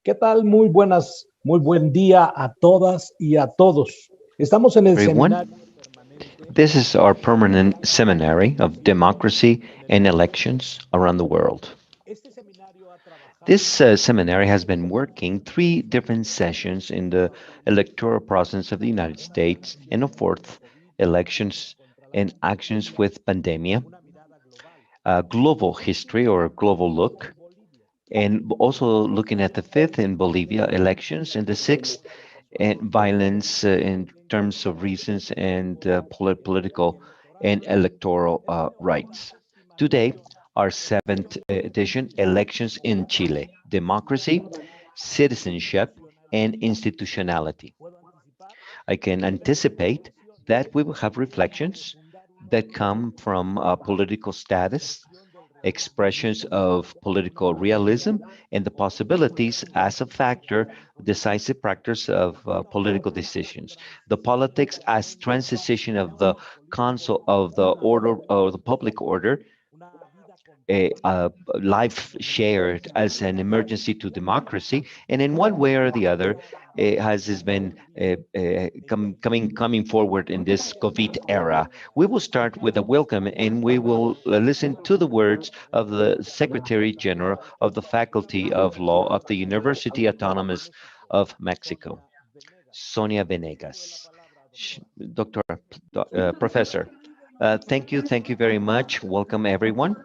¿Qué tal? Muy buen día a todas y a todos. Estamos en el Everyone. seminario. This is our permanent seminary of democracy and elections around the world. Este seminario ha trabajado This seminary has been working three different sessions in the electoral process of the United States and a fourth, elections and actions with pandemia, una mirada global a global history or a global look, en Bolivia. and also looking at the fifth in Bolivia elections and the sixth and violence in terms of reasons and political and electoral rights. Today, our seventh edition, Elections in Chile, Democracy, Citizenship, and Institutionality. Puedo anticipar I can que tendremos anticipate reflexiones that we will have para reflections profundar un that nuevo come from political status, gestión del realismo expressions of political realism, and the possibilities as a factor, decisive factors of political decisions. The politics as transition of the council of the order of the public order, una vida a, compartida a life shared as an emergency to democracy, and in one way or the other, has been coming forward in this COVID era. We will start with a welcome, and we will listen to the words of the Secretary General of the Faculty of Law of the University Autonomous of Mexico, Sonia Venegas. Sonia Cedo la Venegas. palabra, Sh- doctora. Doctor, Professor, thank you very much. Welcome everyone,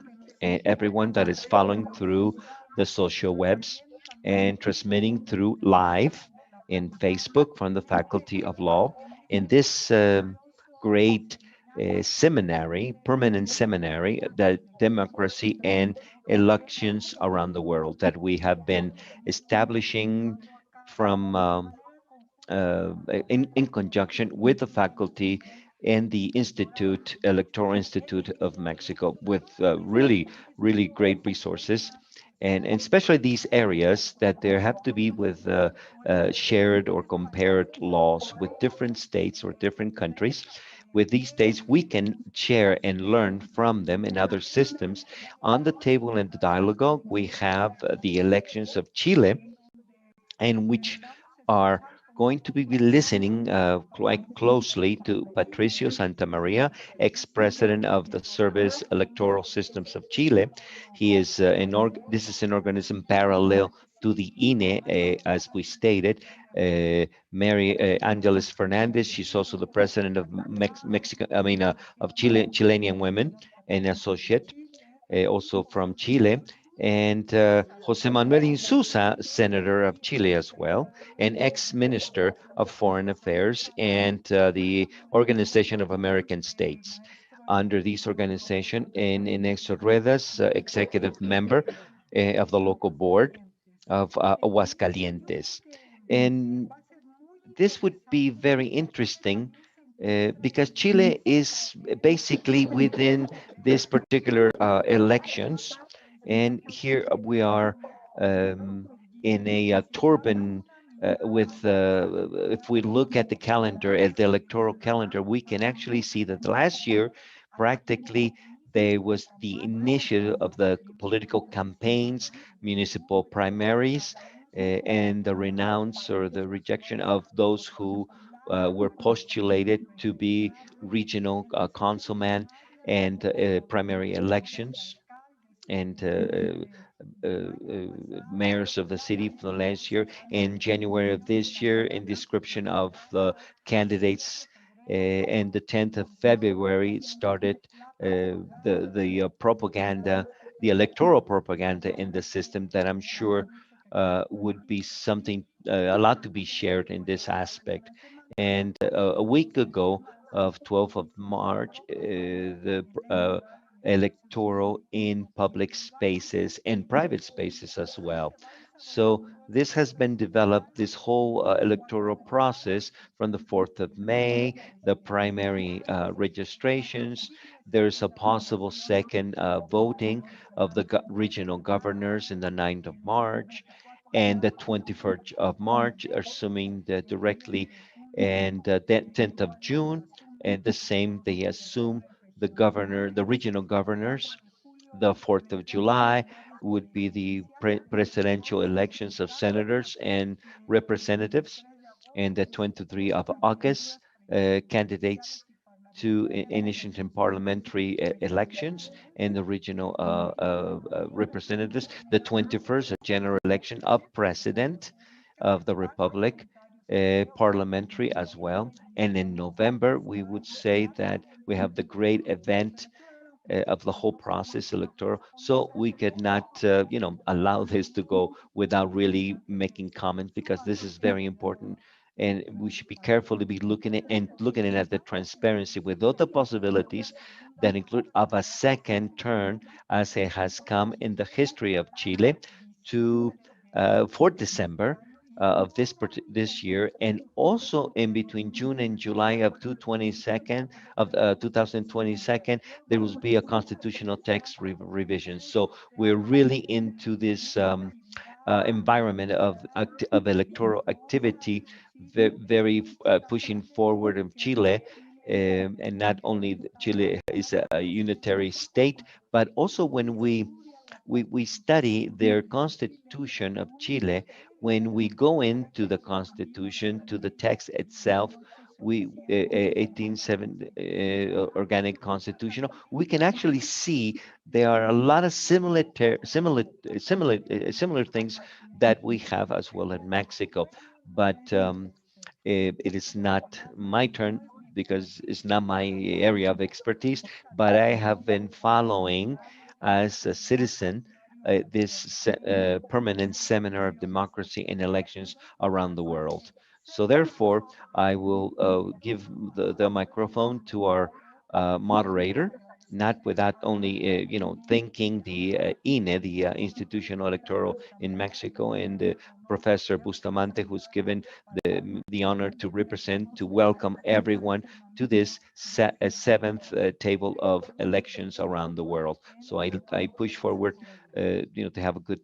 and everyone that is following through the social webs and transmitting through live in Facebook from the Faculty of Law in this great seminary, permanent seminary, that democracy and elections around the world that we have been establishing from in conjunction with the faculty and the Institute, Electoral Institute of Mexico, with really great resources. And especially these areas that there have to be with shared or compared laws with different states or different countries. With these states, we can share and learn from them and other systems. On the table in the dialogue, we have the elections of Chile, and which are going to be listening quite closely to Patricio Santamaria, ex-president of the Service Electoral Systems of Chile. He is this is an organism parallel to the INE, as we stated. Mary Angeles Fernandez, she's also the president of Mexico, of Chilean Women, and associate also from Chile, and Jose Manuel Insuza, Senator of Chile as well, and ex-Minister of Foreign Affairs and the Organization of American States. Under this organization, in Néstor Ruedas, executive member of the local board of Aguascalientes. And this would be very interesting because Chile is basically within this particular elections, and here we are um, in a turban with. If we look at the calendar, at the electoral calendar, we can actually see that last year, practically, there was the initiative of the political campaigns, municipal primaries, and the renounce or the rejection of those who were postulated to be regional councilman and primary elections and mayors of the city for the last year. In January of this year, in description of the candidates, and the 10th of February it started the propaganda, the electoral propaganda in the system that I'm sure would be something a lot to be shared in this aspect. And a week ago, of 12th of March, the electoral in public spaces and private spaces as well. So this has been developed, this whole electoral process from the 4th of May, the primary registrations. There's a possible second voting of the regional governors in the 9th of March and the 21st of March, assuming that directly, and the 10th of June, and the same they assume the governor, the regional governors, the 4th of July. would be the presidential elections of senators and representatives, and the 23 of August, candidates to initiate in parliamentary elections and the regional representatives. The 21st, a general election of president of the republic, parliamentary as well. And in November, we would say that we have the great event of the whole process electoral. So we could not, allow this to go without really making comments, because this is very important. And we should be careful to be looking at the transparency with all the possibilities that include of a second turn, as it has come in the history of Chile, to for December of this year, and also in between June and July of 2022 of 2022, there will be a constitutional text revision. So we're really into this environment of electoral activity, very pushing forward of Chile. And not only Chile is a unitary state, but also when we study their constitution of Chile, when we go into the constitution, to the text itself, we 1870 organic constitutional, we can actually see there are a lot of similar things that we have as well in Mexico. But it is not my turn, because it's not my area of expertise, but I have been following as a citizen this permanent seminar of democracy and elections around the world. So therefore, I will give the microphone to our moderator, not without only thanking the INE, the Institutional Electoral in Mexico, and Professor Bustamante, who's given the honor to represent, to welcome everyone to this seventh table of elections around the world. So I push forward, to have a good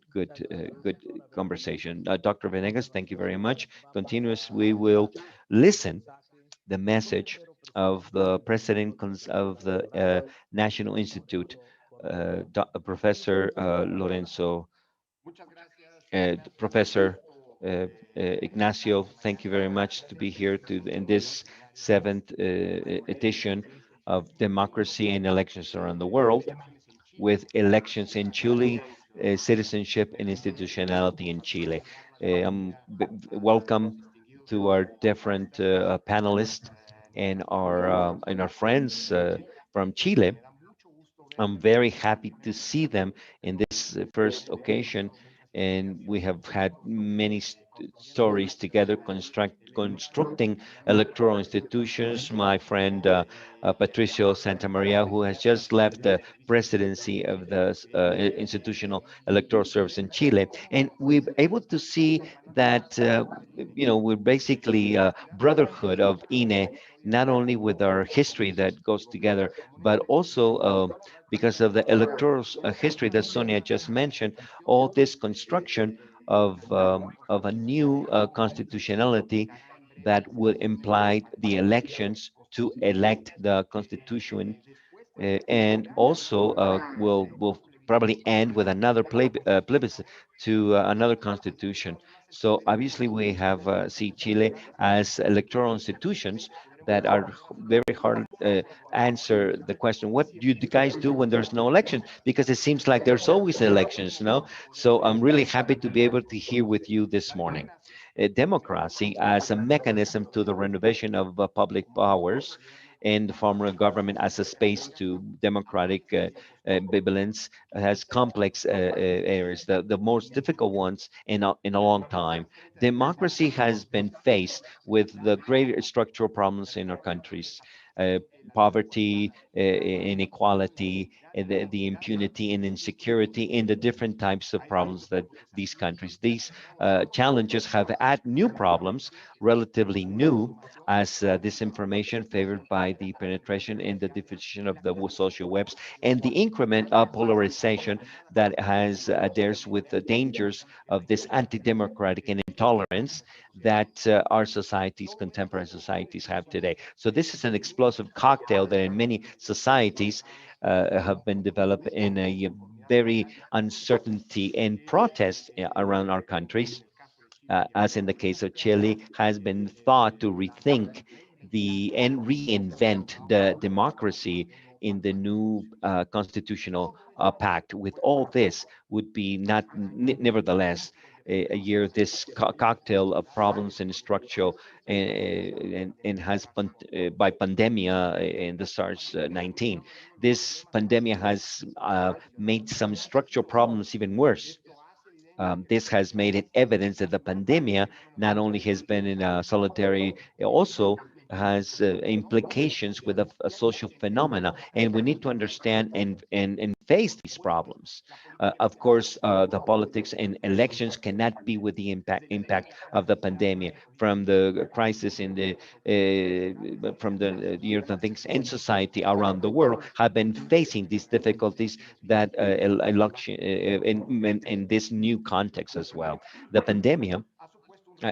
conversation. Dr. Venegas, thank you very much. Continuous, we will listen the message of the president of the National Institute, Professor Lorenzo, Professor Ignacio. Thank you very much to be here in this seventh edition of Democracy and Elections Around the World, with elections in Chile, citizenship and institutionality in Chile. Welcome to our different panelists and our friends from Chile. I'm very happy to see them in this first occasion, and we have had many stories together constructing electoral institutions. My friend Patricio Santamaria, who has just left the presidency of the Institutional Electoral Service in Chile, and we're able to see that we're basically a brotherhood of INE, not only with our history that goes together, but also because of the electoral history that Sonia just mentioned, all this construction of a new constitutionality that would imply the elections to elect the constitution, and also will probably end with another plebiscite to another constitution. So obviously we have see Chile as electoral institutions that are very hard answer the question, what do you guys do when there's no election? Because it seems like there's always elections, no? So I'm really happy to be able to hear with you this morning. Democracy as a mechanism to the renovation of public powers, and the former government as a space to democratic ambivalence, has complex areas, the most difficult ones in a long time. Democracy has been faced with the great structural problems in our countries. Uh, Poverty, inequality, the impunity and insecurity, and the different types of problems that these challenges have add new problems, relatively new, as disinformation favored by the penetration and the diffusion of the social webs, and the increment of polarization that has adheres with the dangers of this anti-democratic and intolerance that our societies, contemporary societies, have today. So this is an explosive cocktail that in many societies have been developed in a very uncertainty and protest around our countries, as in the case of Chile, has been thought to rethink the and reinvent the democracy in the new constitutional pact. With all this, would be not nevertheless a year this cocktail of problems and structural and has by pandemia in the SARS-19. This pandemic has made some structural problems even worse. This has made it evidence that the pandemic not only has been in a solitary, it also has implications with a social phenomena, and we need to understand and face these problems. Of course, the politics and elections cannot be with the impact of the pandemic, from the crisis in the from the years and things in society around the world have been facing these difficulties that election in this new context as well. The pandemic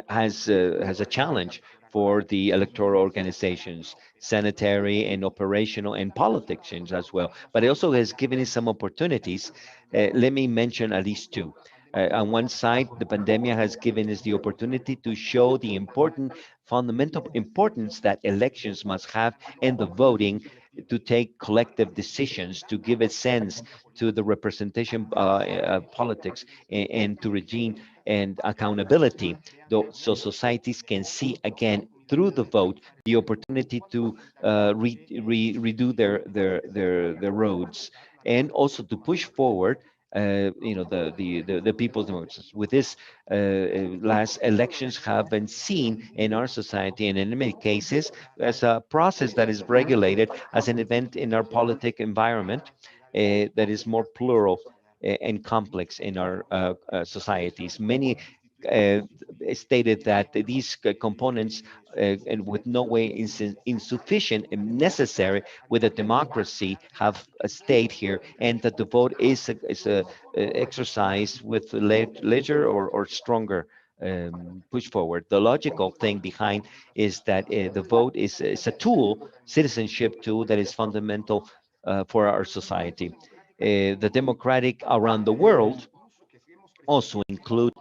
has a challenge for the electoral organizations, sanitary and operational and politicians as well. But it also has given us some opportunities. Let me mention at least two. On one side, the pandemic has given us the opportunity to show the important, fundamental importance that elections must have in the voting to take collective decisions, to give a sense to the representation politics and to regime and accountability, though, so societies can see again through the vote the opportunity to redo their roads, and also to push forward the people's democracies. With this, last elections have been seen in our society and in many cases as a process that is regulated as an event in our politic environment that is more plural and complex in our societies. Many uh, stated that these components and with no way insufficient and necessary with a democracy have stayed here, and that the vote is a exercise with leisure or stronger push forward. The logical thing behind is that the vote is a tool, citizenship tool, that is fundamental for our society. The democratic around the world also include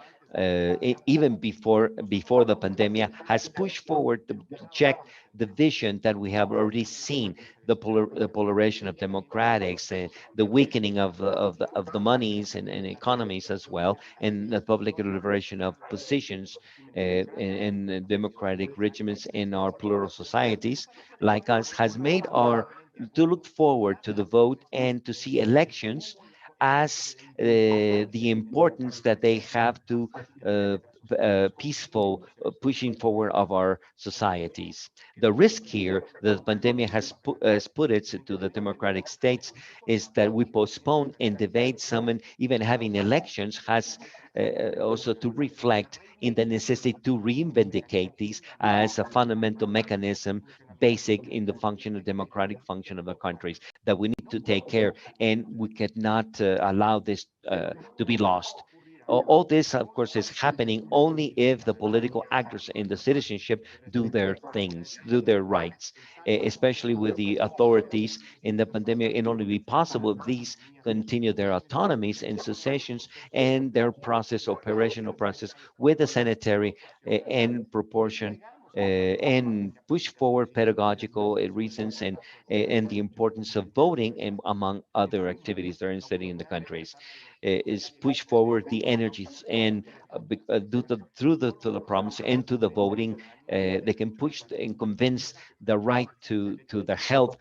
even before the pandemic has pushed forward to check the vision that we have already seen, the polarization of democratics, the weakening of the monies and economies as well, and the public liberation of positions in democratic regimes in our plural societies like us has made our to look forward to the vote and to see elections as the importance that they have to uh, peaceful pushing forward of our societies. The risk here that the pandemic has put it to the democratic states is that we postpone and debate some, and even having elections has also to reflect in the necessity to reivindicate these as a fundamental mechanism basic in the function of democratic function of the countries that we need to take care, and we cannot allow this to be lost. All this, of course, is happening only if the political actors in the citizenship do their things, do their rights, especially with the authorities in the pandemic. It only be possible if these continue their autonomies and secessions and their process, operational process, with the sanitary and proportion and push forward pedagogical reasons and the importance of voting and among other activities that are studying in the countries is push forward the energies and through the problems and to the voting they can push and convince the right to the health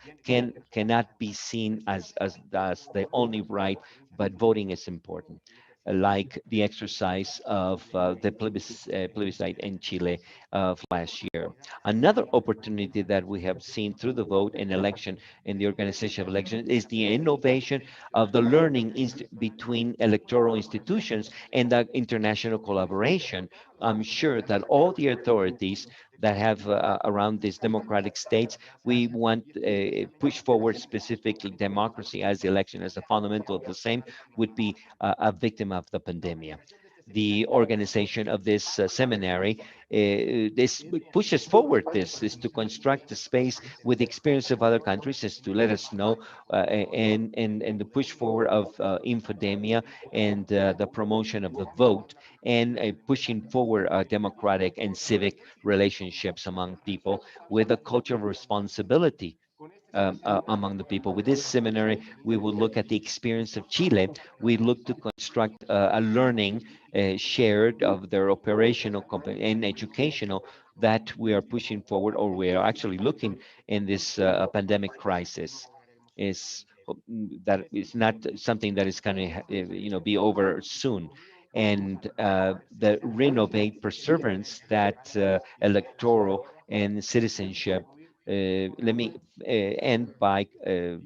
cannot be seen as the only right, but voting is important, like the exercise of the plebiscite in Chile of last year. Another opportunity that we have seen through the vote and election in the organization of elections is the innovation of the learning between electoral institutions and the international collaboration. I'm sure that all the authorities that have around these democratic states, we want push forward specifically democracy as the election as a fundamental of the same would be a victim of the pandemic. the organization of this seminary. This pushes forward this is to construct a space with the experience of other countries, is to let us know and the push forward of infodemia and the promotion of the vote and pushing forward democratic and civic relationships among people with a culture of responsibility among the people. With this seminary, we will look at the experience of Chile. We look to construct a learning shared of their operational and educational that we are pushing forward, or we are actually looking in this pandemic crisis. Is that is not something that is going to be over soon, and the renovate perseverance that electoral and citizenship. Let me end by a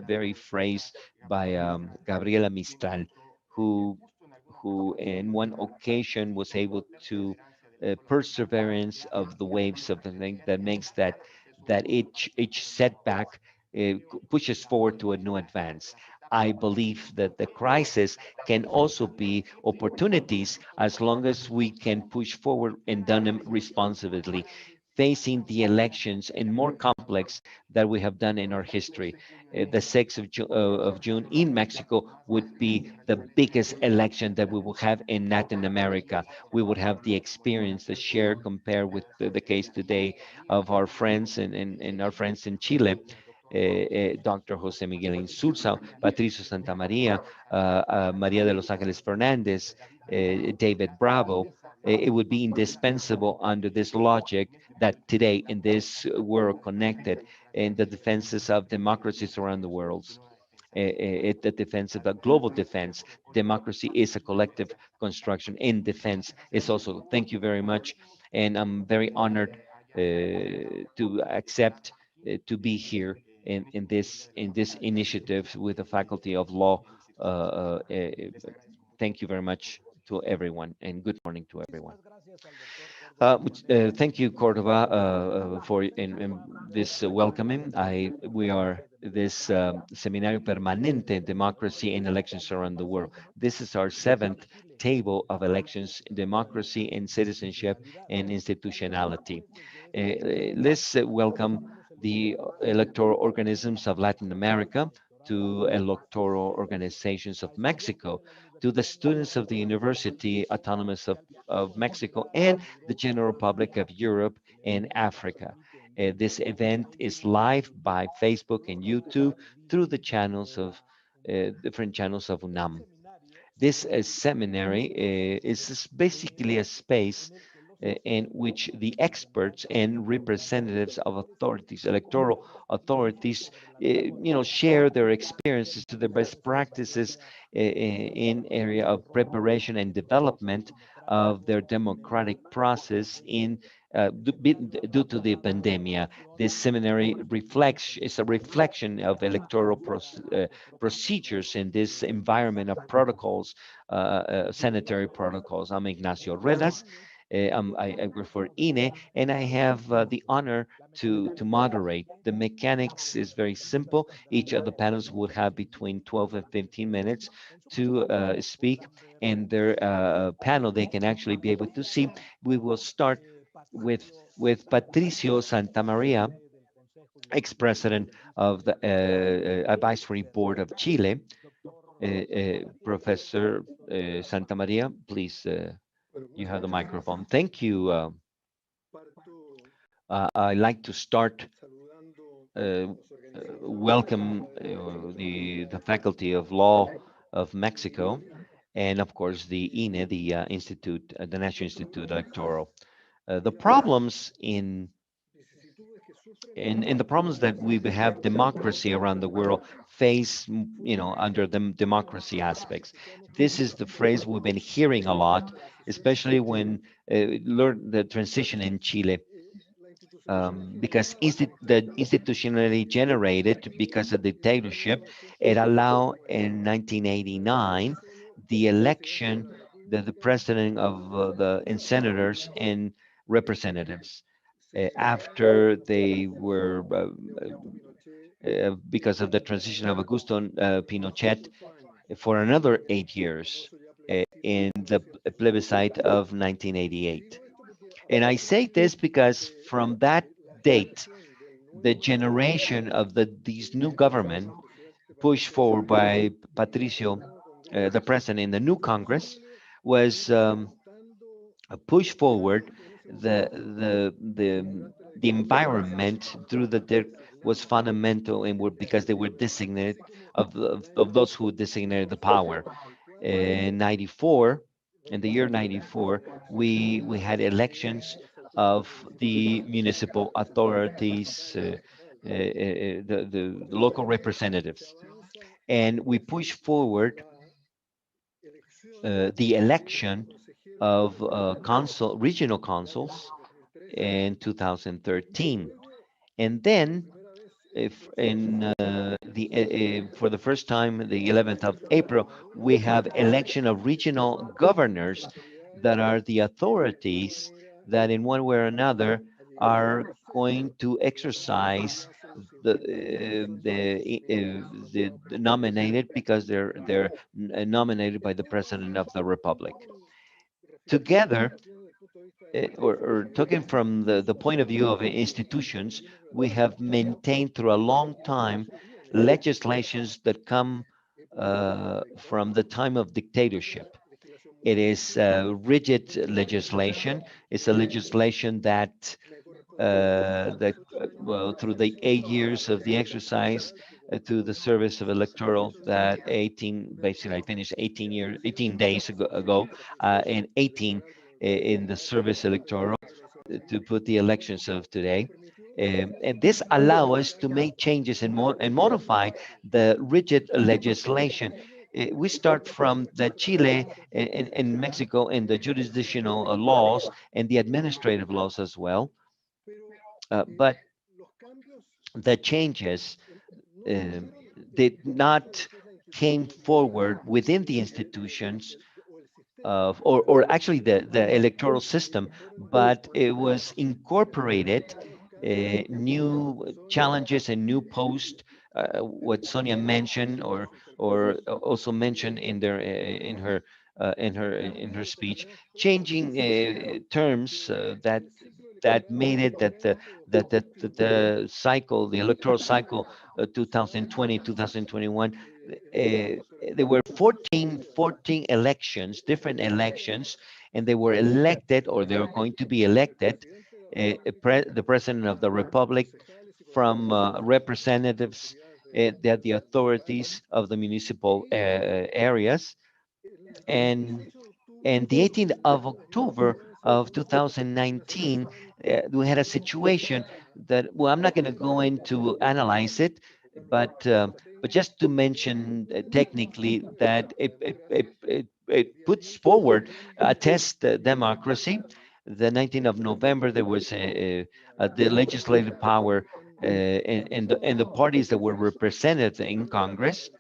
very phrase by Gabriela Mistral, who in one occasion was able to perseverance of the waves of the thing that makes that each setback pushes forward to a new advance. I believe that the crisis can also be opportunities as long as we can push forward and done them responsibly, facing the elections and more complex that we have done in our history. The 6th of June in Mexico would be the biggest election that we will have in Latin America. We would have the experience, the share, compared with the case today of our friends and our friends in Chile. Dr. Jose Miguel Insulza, Patricio Santamaria, Maria de los Angeles Fernandez, David Bravo. It would be indispensable under this logic that today in this world connected in the defenses of democracies around the world. The defense of the global defense. Democracy is a collective construction in defense. Is also, thank you very much. And I'm very honored to accept to be here in this initiative with the Faculty of Law. Thank you very much to everyone, and good morning to everyone. Thank you, Cordova, for in this welcoming. We are this Seminario Permanente, Democracy and Elections Around the World. This is our seventh table of elections, democracy and citizenship and institutionality. Let's welcome the electoral organisms of Latin America, to electoral organizations of Mexico, to the students of the University Autonomous of Mexico, and the general public of Europe and Africa. This event is live by Facebook and YouTube through the channels of different channels of UNAM. This seminary is basically a space in which the experts and representatives of authorities, electoral authorities, share their experiences to the best practices in area of preparation and development of their democratic process in due to the pandemic. This seminary reflects is a reflection of electoral procedures in this environment of protocols, sanitary protocols. I'm Ignacio Ruedas. I work for INE, and I have the honor to moderate. The mechanics is very simple. Each of the panels would have between 12 and 15 minutes to speak, and their panel they can actually be able to see. We will start with Patricio Santamaria, ex-president of the Advisory Board of Chile. Professor Santamaria, please, you have the microphone. Thank you. I'd like to start welcome the Faculty of Law of Mexico, and of course the INE, the Institute, the National Institute Electoral. The problems in the problems that we have democracy around the world face, under the democracy aspects. This is the phrase we've been hearing a lot, especially when learn the transition in Chile, because the institutionally generated because of dictatorship, it allowed in 1989 the election, the president of the and senators and representatives after they were because of the transition of Augusto Pinochet for another 8 years. in the plebiscite of 1988. And I say this because from that date, the generation of these new government pushed forward by Patricio, the president in the new Congress, was push forward the environment through the dirt was fundamental and were because they were designated of those who designated the power. In 94, in the year 94, we had elections of the municipal authorities, the local representatives, and we pushed forward the election of regional consuls in 2013. And then, if in for the first time, the 11th of April, we have election of regional governors that are the authorities that, in one way or another, are going to exercise the nominated because they're nominated by the president of the republic. Together, or talking from the point of view of institutions, we have maintained through a long time legislations that come from the time of dictatorship. It is rigid legislation. It's a legislation well, through the 8 years of the exercise to the service of electoral, that 18, basically I finished 18 years, 18 days ago, and 18 in the service electoral to put the elections of today. And this allow us to make changes and, and modify the rigid legislation. We start from the Chile and Mexico and the jurisdictional laws and the administrative laws as well. But the changes um, did not came forward within the institutions of, or actually the electoral system, but it was incorporated new challenges and new posts, what Sonia mentioned, or also mentioned in their in her speech, changing terms that made it that the cycle, the electoral cycle, 2020, 2021, there were 14 elections, different elections, and they were elected, or they were going to be elected, the president of the republic from representatives that the authorities of the municipal areas, and the 18th of October of 2019, we had a situation that, well, I'm not going to go into analyze it, but just to mention technically that it puts forward a test democracy. The 19th of November, there was the legislative power and the parties that were represented in Congress.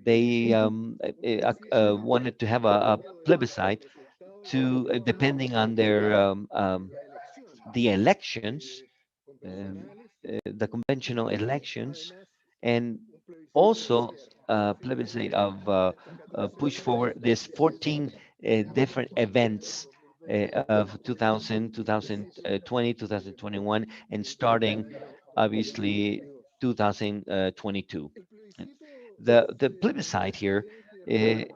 They wanted to have a plebiscite to, depending on their the elections, um, the conventional elections, and also plebiscite of push forward this 14 different events of 2000, 2020, 2021, and starting obviously 2022. The plebiscite here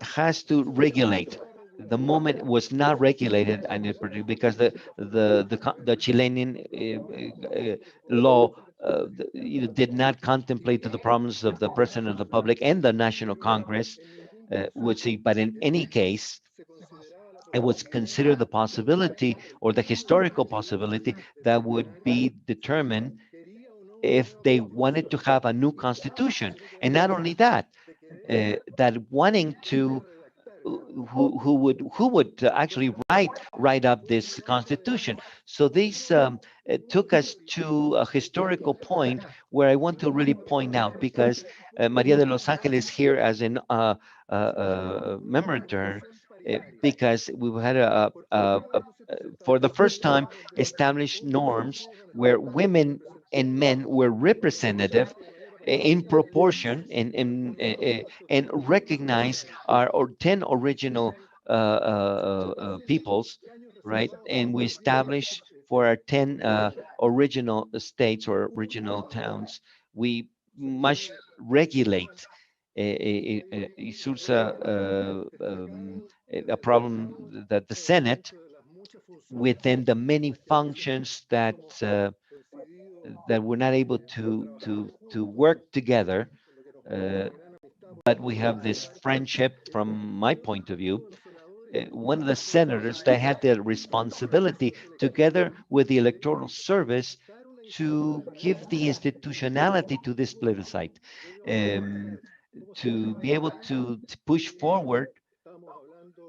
has to regulate. The moment was not regulated, and because the Chilean law did not contemplate the problems of the president of the public and the National Congress, would see. But in any case, it was considered the possibility or the historical possibility that would be determined if they wanted to have a new constitution, and not only that, that wanting to who would actually write up this constitution. So this it took us to a historical point where I want to really point out, because Maria de Los Angeles here as an memorandum, because we had for the first time established norms where women and men were representative in proportion, and recognize our 10 original peoples, right? And we established for our 10 original states or original towns, we must regulate. Sursa a problem that the Senate, within the many functions that we're not able to work together, uh, but we have this friendship from my point of view. One of the senators that had the responsibility, together with the electoral service, to give the institutionality to this plebiscite, um, to be able to push forward.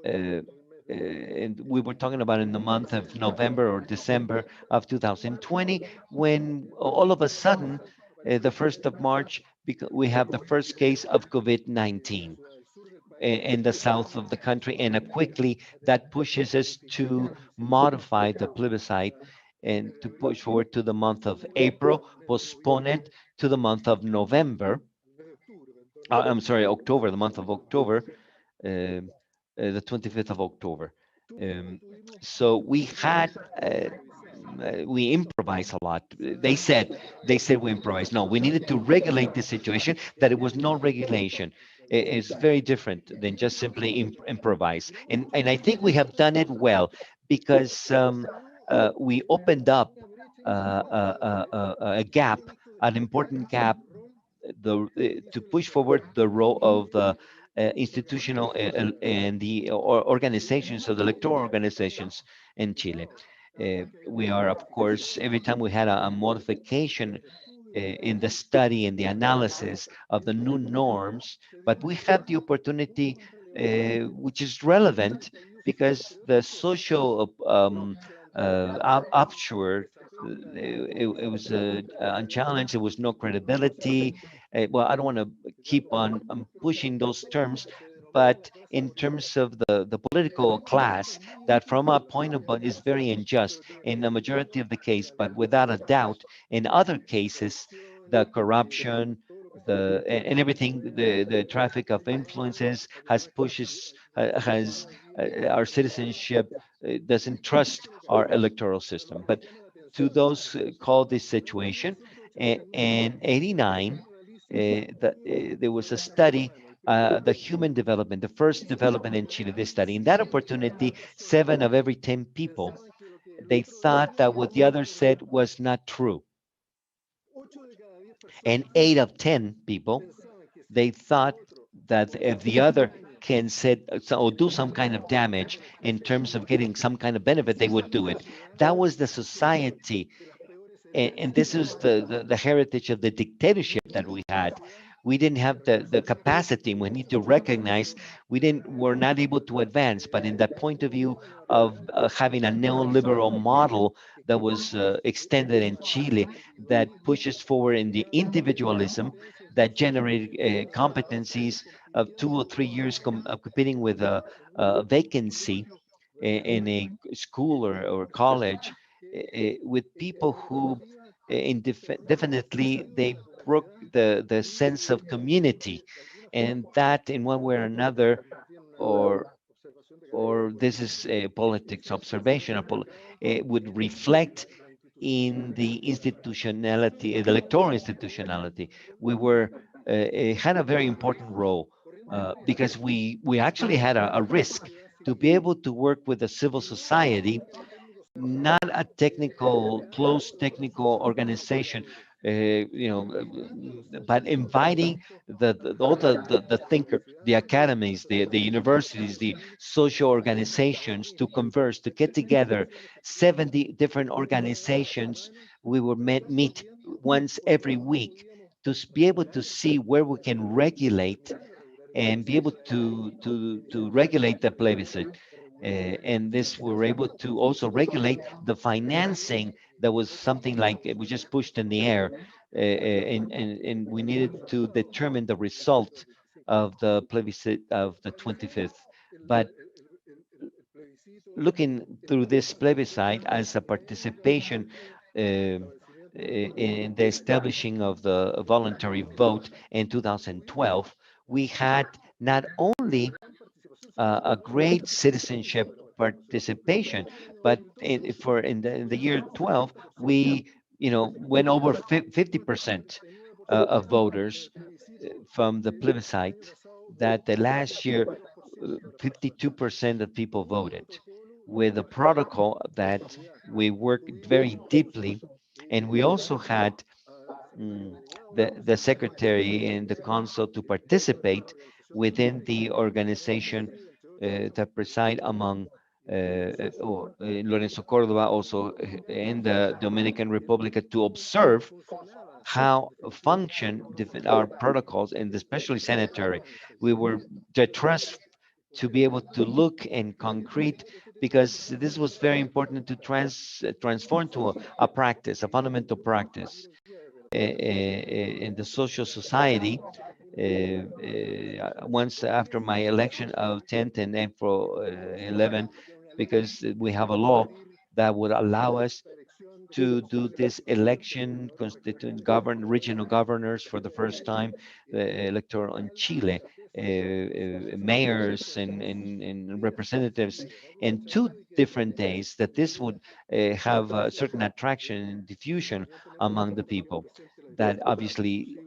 Uh, and we were talking about in the month of November or December of 2020, when all of a sudden, the 1st of March, we have the first case of COVID-19 in the south of the country, and quickly that pushes us to modify the plebiscite and to push forward to the month of April, postpone it to the month of November. I'm sorry, October, the month of October, um, the 25th of October. Um, so we improvised a lot. They said we improvised. No, we needed to regulate the situation. That it was no regulation. It's very different than just simply improvise. And I think we have done it well because we opened up a gap, an important gap, to push forward the role of the institutional and the organizations, of the electoral organizations in Chile. We are, of course, every time we had a modification in the study and the analysis of the new norms, but we have the opportunity, which is relevant because the social upshur, it was unchallenged, there was no credibility. Well, I don't want to keep on pushing those terms, but in terms of the political class, that from our point of view is very unjust in the majority of the case, but without a doubt, in other cases, the corruption, and everything, the traffic of influences has pushes has our citizenship doesn't trust our electoral system. But to those called this situation, in 89, there was a study, the human development, the first development in Chile, this study. In that opportunity, 7 of every 10 people, they thought that what the other said was not true. And 8 of 10 people, they thought that if the other can say or do some kind of damage in terms of getting some kind of benefit, they would do it. That was the society, and this is the heritage of the dictatorship that we had. We didn't have the capacity. We need to recognize we're not able to advance. But in that point of view of having a neoliberal model that was extended in Chile, that pushes forward in the individualism, that generated competencies of 2 or 3 years competing with a vacancy in a school or college, with people who definitely they broke the sense of community, and that in one way or another, or this is a politics observation, it would reflect in the institutionality, the electoral institutionality. We were had a very important role because we actually had a risk to be able to work with the civil society, not a technical, closed technical organization, but inviting all the thinker, the academies, the universities, the social organizations to converse, to get together. 70 different organizations. We would meet once every week to be able to see where we can regulate and be able to regulate the plebiscite. And this we were able to also regulate the financing. That was something like it was just pushed in the air, and we needed to determine the result of the plebiscite of the 25th. But looking through this plebiscite as a participation in the establishing of the voluntary vote in 2012, we had not only a great citizenship participation. But in the year 12, we went over 50% of voters from the plebiscite. That the last year 52% of people voted, with a protocol that we worked very deeply, and we also had mm, the secretary and the council to participate within the organization that preside among Lorenzo Cordova, also in the Dominican Republic, to observe how function our protocols, and especially sanitary. We were the trust to be able to look in concrete, because this was very important to transform to a practice, a fundamental practice in the social society. Once after my election of 10th and April 11, because we have a law that would allow us to do this election, constituent regional governors for the first time, electoral in Chile, mayors and representatives in 2 different days, that this would have a certain attraction and diffusion among the people. That obviously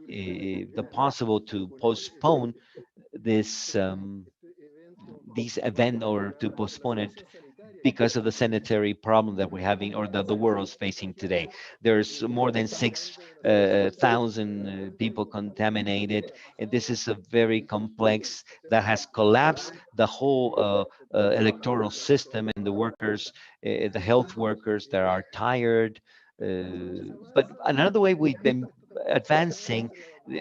the possible to postpone this this event, or to postpone it because of the sanitary problem that we're having, or that the world is facing today. There's more than 6,000 people contaminated, and this is a very complex that has collapsed the whole electoral system, and the workers, the health workers that are tired. But another way we've been advancing,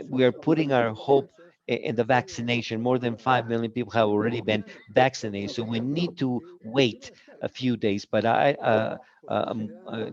we are putting our hope in the vaccination. More than 5 million people have already been vaccinated, so we need to wait a few days. But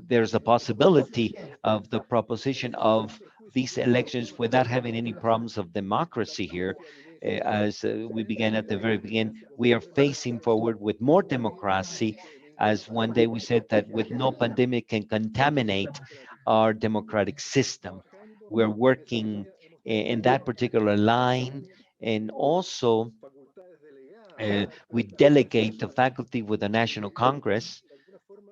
there's a possibility of the proposition of these elections without having any problems of democracy here. As we began at the very beginning, we are facing forward with more democracy. As one day we said that with no pandemic can contaminate our democratic system. We're working in that particular line, and also we delegate the faculty with the National Congress,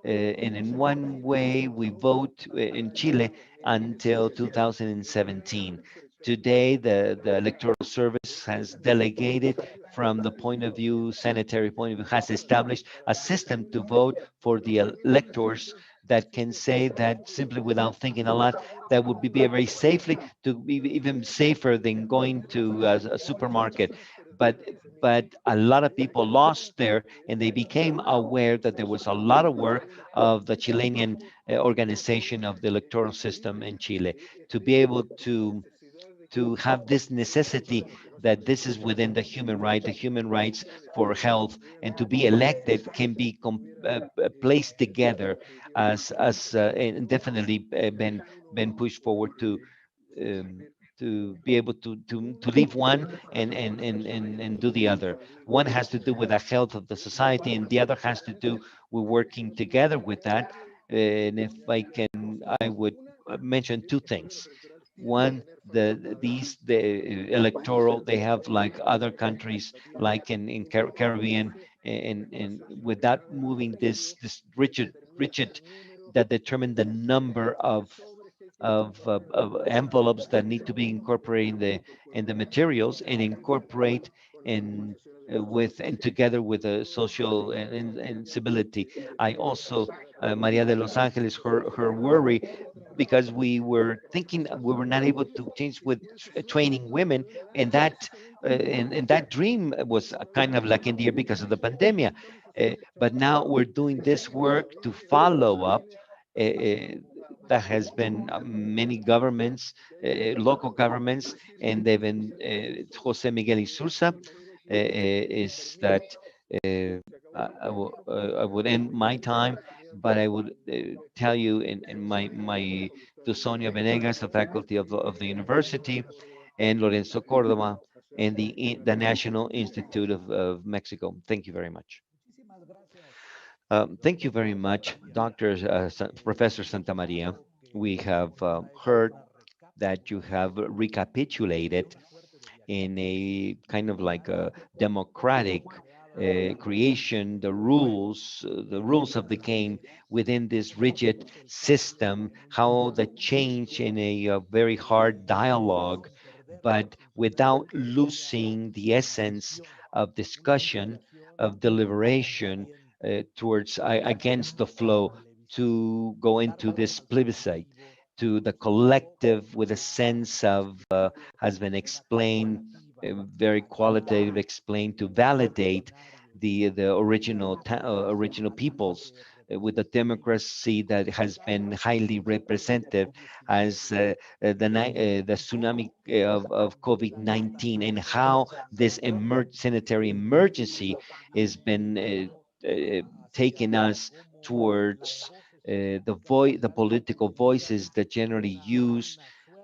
and in one way we vote in Chile until 2017. Today, the electoral service has delegated, from the point of view, sanitary point of view, has established a system to vote for the electors, that can say that simply without thinking a lot, that would be very safely, to be even safer than going to a supermarket. But a lot of people lost there, and they became aware that there was a lot of work of the Chilean organization of the electoral system in Chile, to be able to have this necessity that this is within the human rights for health, and to be elected can be placed together as and definitely been pushed forward um, to be able to leave one and do the other. One has to do with the health of the society, and the other has to do with working together with that. And if I would mention 2 things. One, the electoral, they have like other countries, like in Caribbean, and without moving this rigid that determine the number of envelopes that need to be incorporated in the materials, and incorporate in with and together with the social and civility. I also, Maria de Los Angeles, her worry, because we were thinking we were not able to change with training women, and and that dream was kind of like in the air because of the pandemic. But now we're doing this work to follow up. Uh, that has been many governments, local governments, and they've been Jose Miguel Isursa is that I would end my time, but I would tell you in my to Sonia Venegas, the faculty of the university, and Lorenzo Cordova, and the National Institute of Mexico. Thank you very much. Thank you very much, Professor Santa Maria. We have heard that you have recapitulated in a kind of like a democratic creation, the rules of the game within this rigid system, how the change in a very hard dialogue, but without losing the essence of discussion, of deliberation towards against the flow to go into this plebiscite, to the collective with a sense of, has been explained, very qualitative, explained to validate the original peoples with a democracy that has been highly representative as the tsunami of COVID-19 and how this sanitary emergency has been taking us towards the political voices that generally use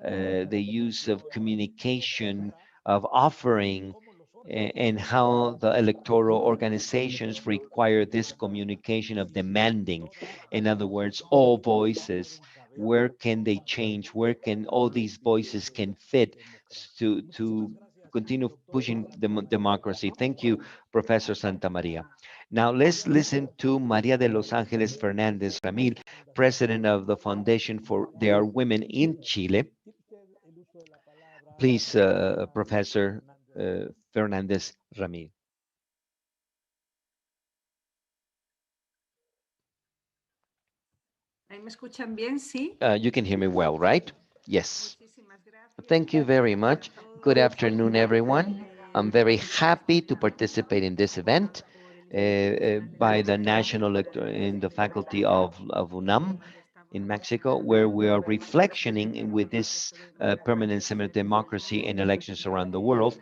the use of communication, of offering, and how the electoral organizations require this communication of demanding. In other words, all voices, where can they change? Where can all these voices can fit to continue pushing democracy? Thank you, Professor Santa Maria. Now let's listen to Maria de Los Angeles Fernandez Ramil, president of the Foundation for There Are Women in Chile. Please, Professor Fernandez Ramil. Ahí me escuchan bien, sí. You can hear me well, right? Yes. Thank you very much. Good afternoon, everyone. I'm very happy to participate in this event by the National in the faculty of UNAM in Mexico, where we are reflectioning with this permanent semi-democracy and elections around the world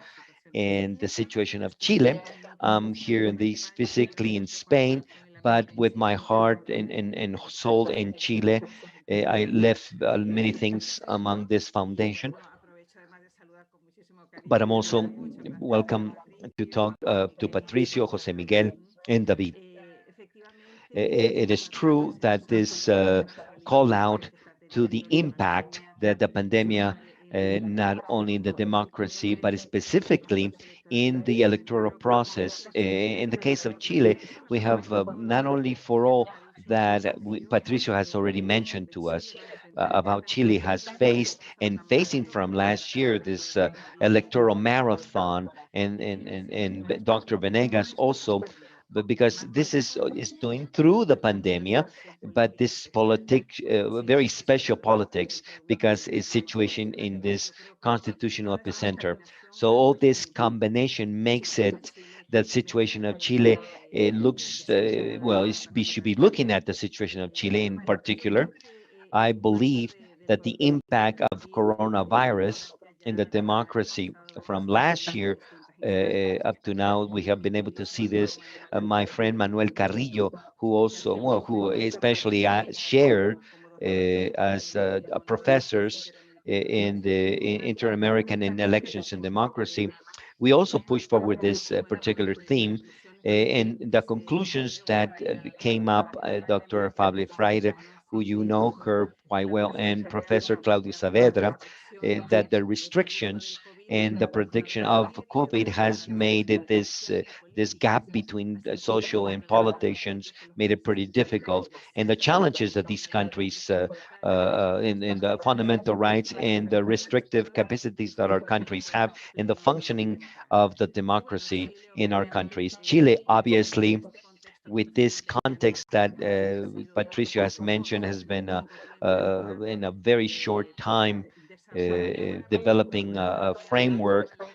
and the situation of Chile. I'm here in this physically in Spain, but with my heart and soul in Chile. I left many things among this foundation, but I'm also welcome to talk to Patricio, Jose Miguel, and David. It is true that this call out to the impact that the pandemic, not only in the democracy, but specifically in the electoral process. In the case of Chile, we have not only for all that Patricio has already mentioned to us about Chile has faced and facing from last year this electoral marathon, and Dr. Venegas also, but because this is doing through the pandemic, but this politics, very special politics, because it's situation in this constitutional epicenter. So all this combination makes it that situation of Chile. It looks well. We should be looking at the situation of Chile in particular. I believe that the impact of coronavirus in the democracy from last year up to now, we have been able to see this. My friend Manuel Carrillo, who also, well, who especially shared as professors in the Inter-American in elections and democracy, we also pushed forward this particular theme. And the conclusions that came up, Dr. Fabio Freire, who you know her quite well, and Professor Claudio Saavedra, that the restrictions and the prediction of COVID has made it this gap between social and politicians made it pretty difficult, and the challenges that these countries in the fundamental rights and the restrictive capacities that our countries have in the functioning of the democracy in our countries. Chile, obviously, with this context that Patricio has mentioned, has been in a very short time developing a framework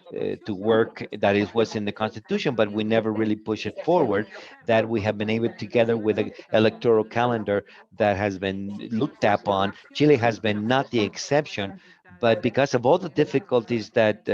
to work that is was in the Constitution, but we never really push it forward. That we have been able, together with an electoral calendar that has been looked upon. Chile has been not the exception, but because of all the difficulties that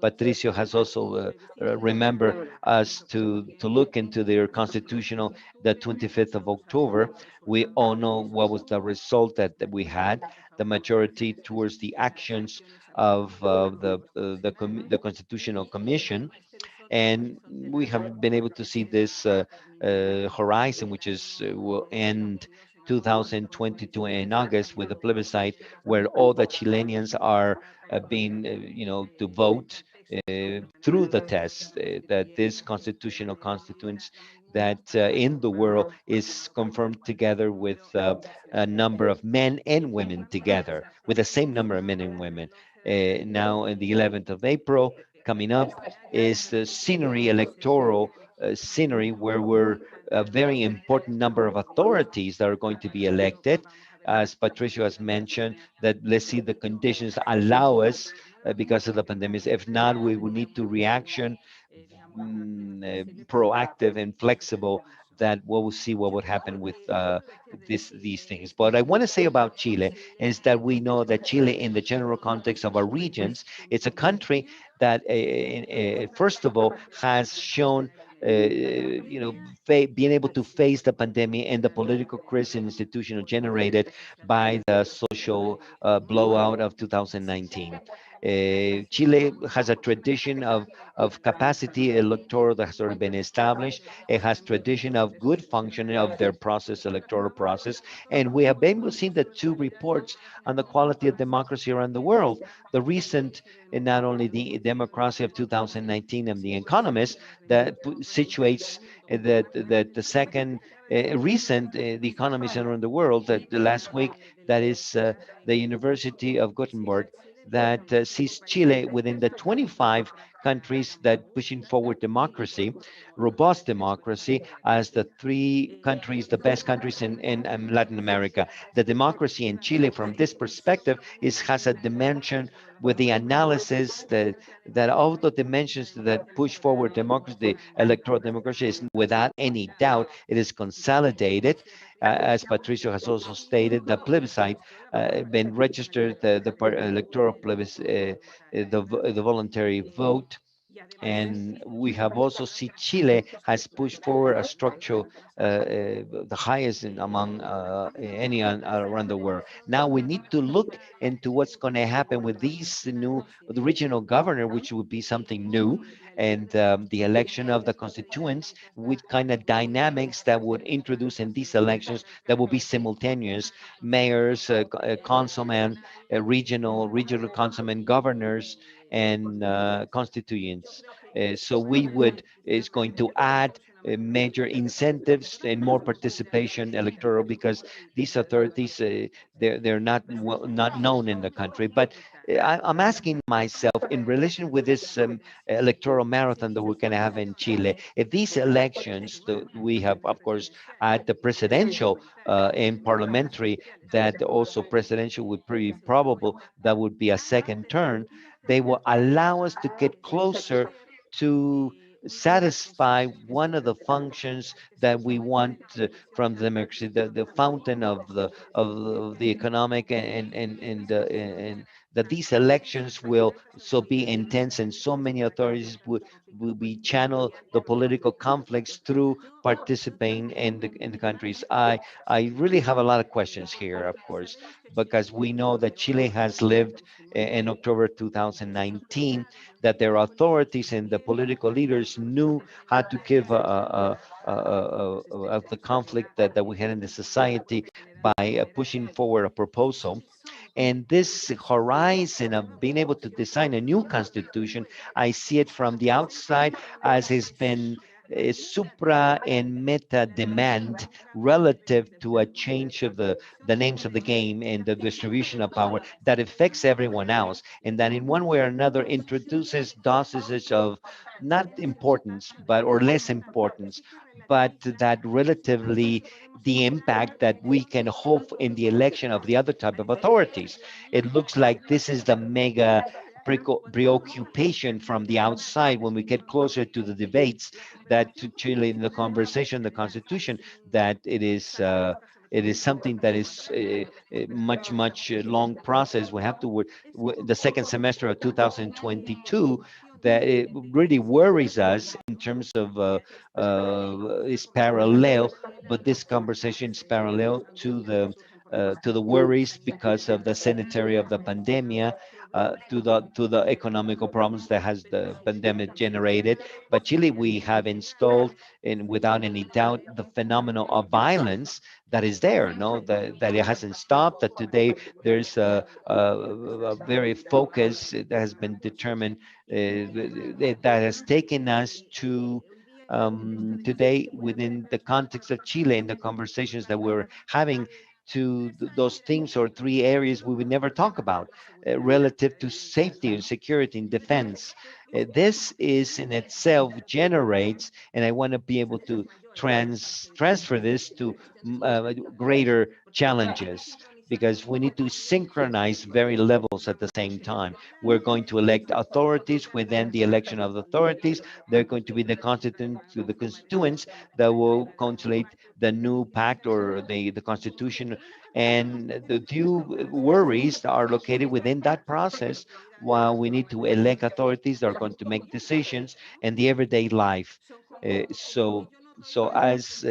Patricio has also remember us to look into their constitutional, the 25th of October, we all know what was the result that we had, the majority towards the actions of the Constitutional Commission, and we have been able to see this horizon, which is will end 2022 in August with a plebiscite where all the Chileans are being, to vote through the test that this constitutional constituents that in the world is confirmed together with a number of men and women together, with the same number of men and women. Now, in the 11th of April, coming up, is the scenery, electoral scenery, where we're a very important number of authorities that are going to be elected. As Patricio has mentioned, that let's see the conditions allow us because of the pandemic. If not, we will need to reaction proactive and flexible that we'll see what would happen with these things. But I want to say about Chile is that we know that Chile, in the general context of our regions, it's a country that, first of all, has shown being able to face the pandemic and the political crisis and institutional generated by the social blowout of 2019. Chile has a tradition of capacity electoral that has already been established. It has tradition of good functioning of their process, electoral process. And we have been seeing the two reports on the quality of democracy around the world. The recent, and not only the democracy of 2019 and the Economist, that situates that the second recent the economies around the world, that the last week, that is the University of Gothenburg, that sees Chile within the 25 countries that pushing forward democracy, robust democracy, as the three countries, the best countries in Latin America. The democracy in Chile, from this perspective, has a dimension with the analysis that all the dimensions that push forward democracy, the electoral democracy, is without any doubt, it is consolidated. As Patricio has also stated, the plebiscite been registered, the electoral plebiscite, the voluntary vote, and we have also seen Chile has pushed forward a structure, the highest among any around the world. Now we need to look into what's going to happen with these new, the regional governor, which would be something new, and the election of the constituents, with kind of dynamics that would introduce in these elections that will be simultaneous: mayors, councilmen, regional councilmen, governors, and constituents. So we would is going to add major incentives and more participation electoral, because these authorities, they're not not known in the country. But I'm asking myself, in relation with this electoral marathon that we're going to have in Chile, if these elections that we have, of course, at the presidential and parliamentary, that also presidential would be probable, that would be a second turn, they will allow us to get closer to satisfy one of the functions that we want from the democracy, the fountain of the economic, and that these elections will so be intense, and so many authorities will be channel the political conflicts through participating in the countries. I really have a lot of questions here, of course, because we know that Chile has lived in October 2019, that their authorities and the political leaders knew how to give of the conflict that we had in the society by pushing forward a proposal. And this horizon of being able to design a new constitution, I see it from the outside as has been a supra and meta demand relative to a change of the names of the game and the distribution of power that affects everyone else, and that in one way or another introduces dosages of not importance, but or less importance, but that relatively the impact that we can hope in the election of the other type of authorities. It looks like this is the mega preoccupation from the outside when we get closer to the debates, that to Chile in the conversation, the constitution, that it is something that is much long process. We have to work the second semester of 2022, that it really worries us in terms of is parallel, but this conversation is parallel to the worries because of the sanitary of the pandemia. to the economical problems that has the pandemic generated. But Chile, we have installed, and without any doubt, the phenomenon of violence that is there. No, that it hasn't stopped. That today there's a very focus that has been determined, that has taken us to today within the context of Chile in the conversations that we're having to those things or three areas we would never talk about relative to safety and security and defense. This is in itself generates, and I want to be able to transfer this to greater challenges because we need to synchronize very levels at the same time. We're going to elect authorities within the election of the authorities. They're going to be the the constituents that will contemplate the new pact or the constitution. And the few worries are located within that process while we need to elect authorities that are going to make decisions in the everyday life. So as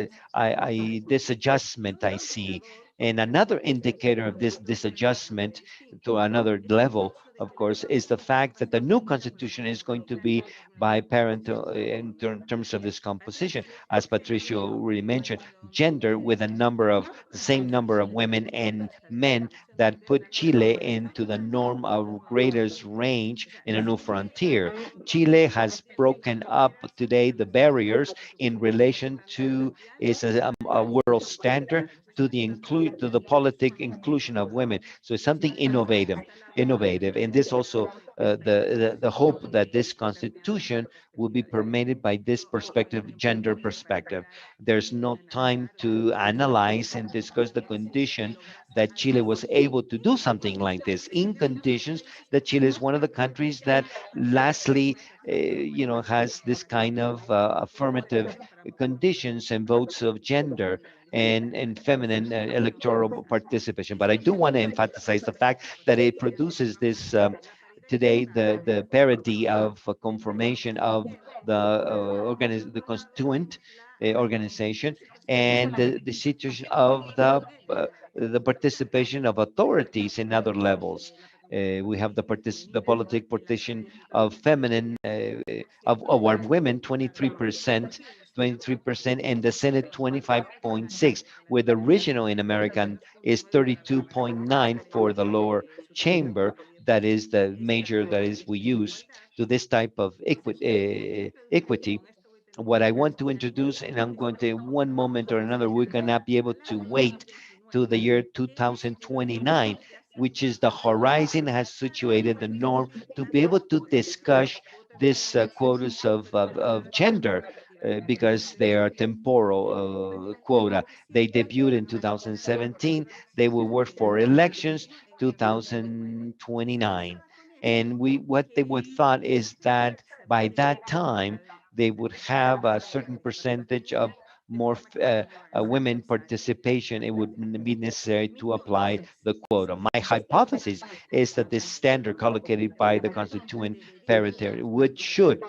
this adjustment I see, and another indicator of this adjustment to another level, of course, is the fact that the new constitution is going to be bi-parental in terms of this composition, as Patricio already mentioned, gender with a number of the same number of women and men that put Chile into the norm of greatest range in a new frontier. Chile has broken up today the barriers in relation to is a world standard to the include to the politic inclusion of women. So it's something innovative, and this also the hope that this constitution will be permitted by this perspective, gender perspective. There's no time to analyze and discuss the condition that Chile was able to do something like this in conditions that Chile is one of the countries that lastly, has this kind of affirmative conditions and votes of gender and feminine electoral participation. But I do want to emphasize the fact that it produces this today the parity of conformation of the constituent organization and the situation of the participation of authorities in other levels. We have the politic partition of feminine of our women 23%, and the Senate 25.6, where the regional in American is 32.9 for the lower chamber. That is the major that is we use to this type of equity. What I want to introduce, and I'm going to one moment or another, we're gonna be able to wait to the year 2029, which is the horizon has situated the norm to be able to discuss this quotas of gender because they are temporal quota. They debuted in 2017. They will work for elections 2029. And what they would thought is that by that time, they would have a certain percentage of more women participation. It would be necessary to apply the quota. My hypothesis is that this standard collocated by the constituent parity which should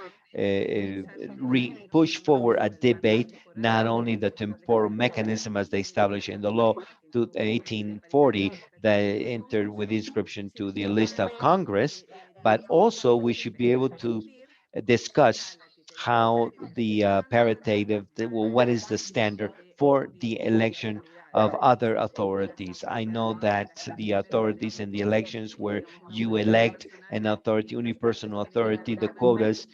push forward a debate, not only the temporal mechanism as they established in the law to 1840 that entered with inscription to the list of Congress, but also we should be able to discuss how the paritative, well, what is the standard for the election of other authorities. I know that the authorities in the elections where you elect an authority, unipersonal authority, the quotas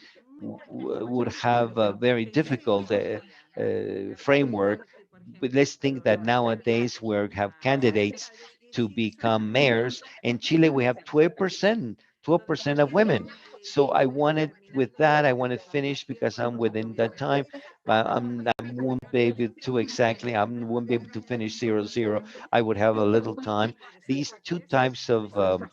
would have a very difficult framework. But let's think that nowadays we have candidates to become mayors. In Chile, we have 12% of women. So I wanted, with that, I want to finish because I'm within that time. But I won't be able to exactly, I won't be able to finish 0-0. I would have a little time. These two types of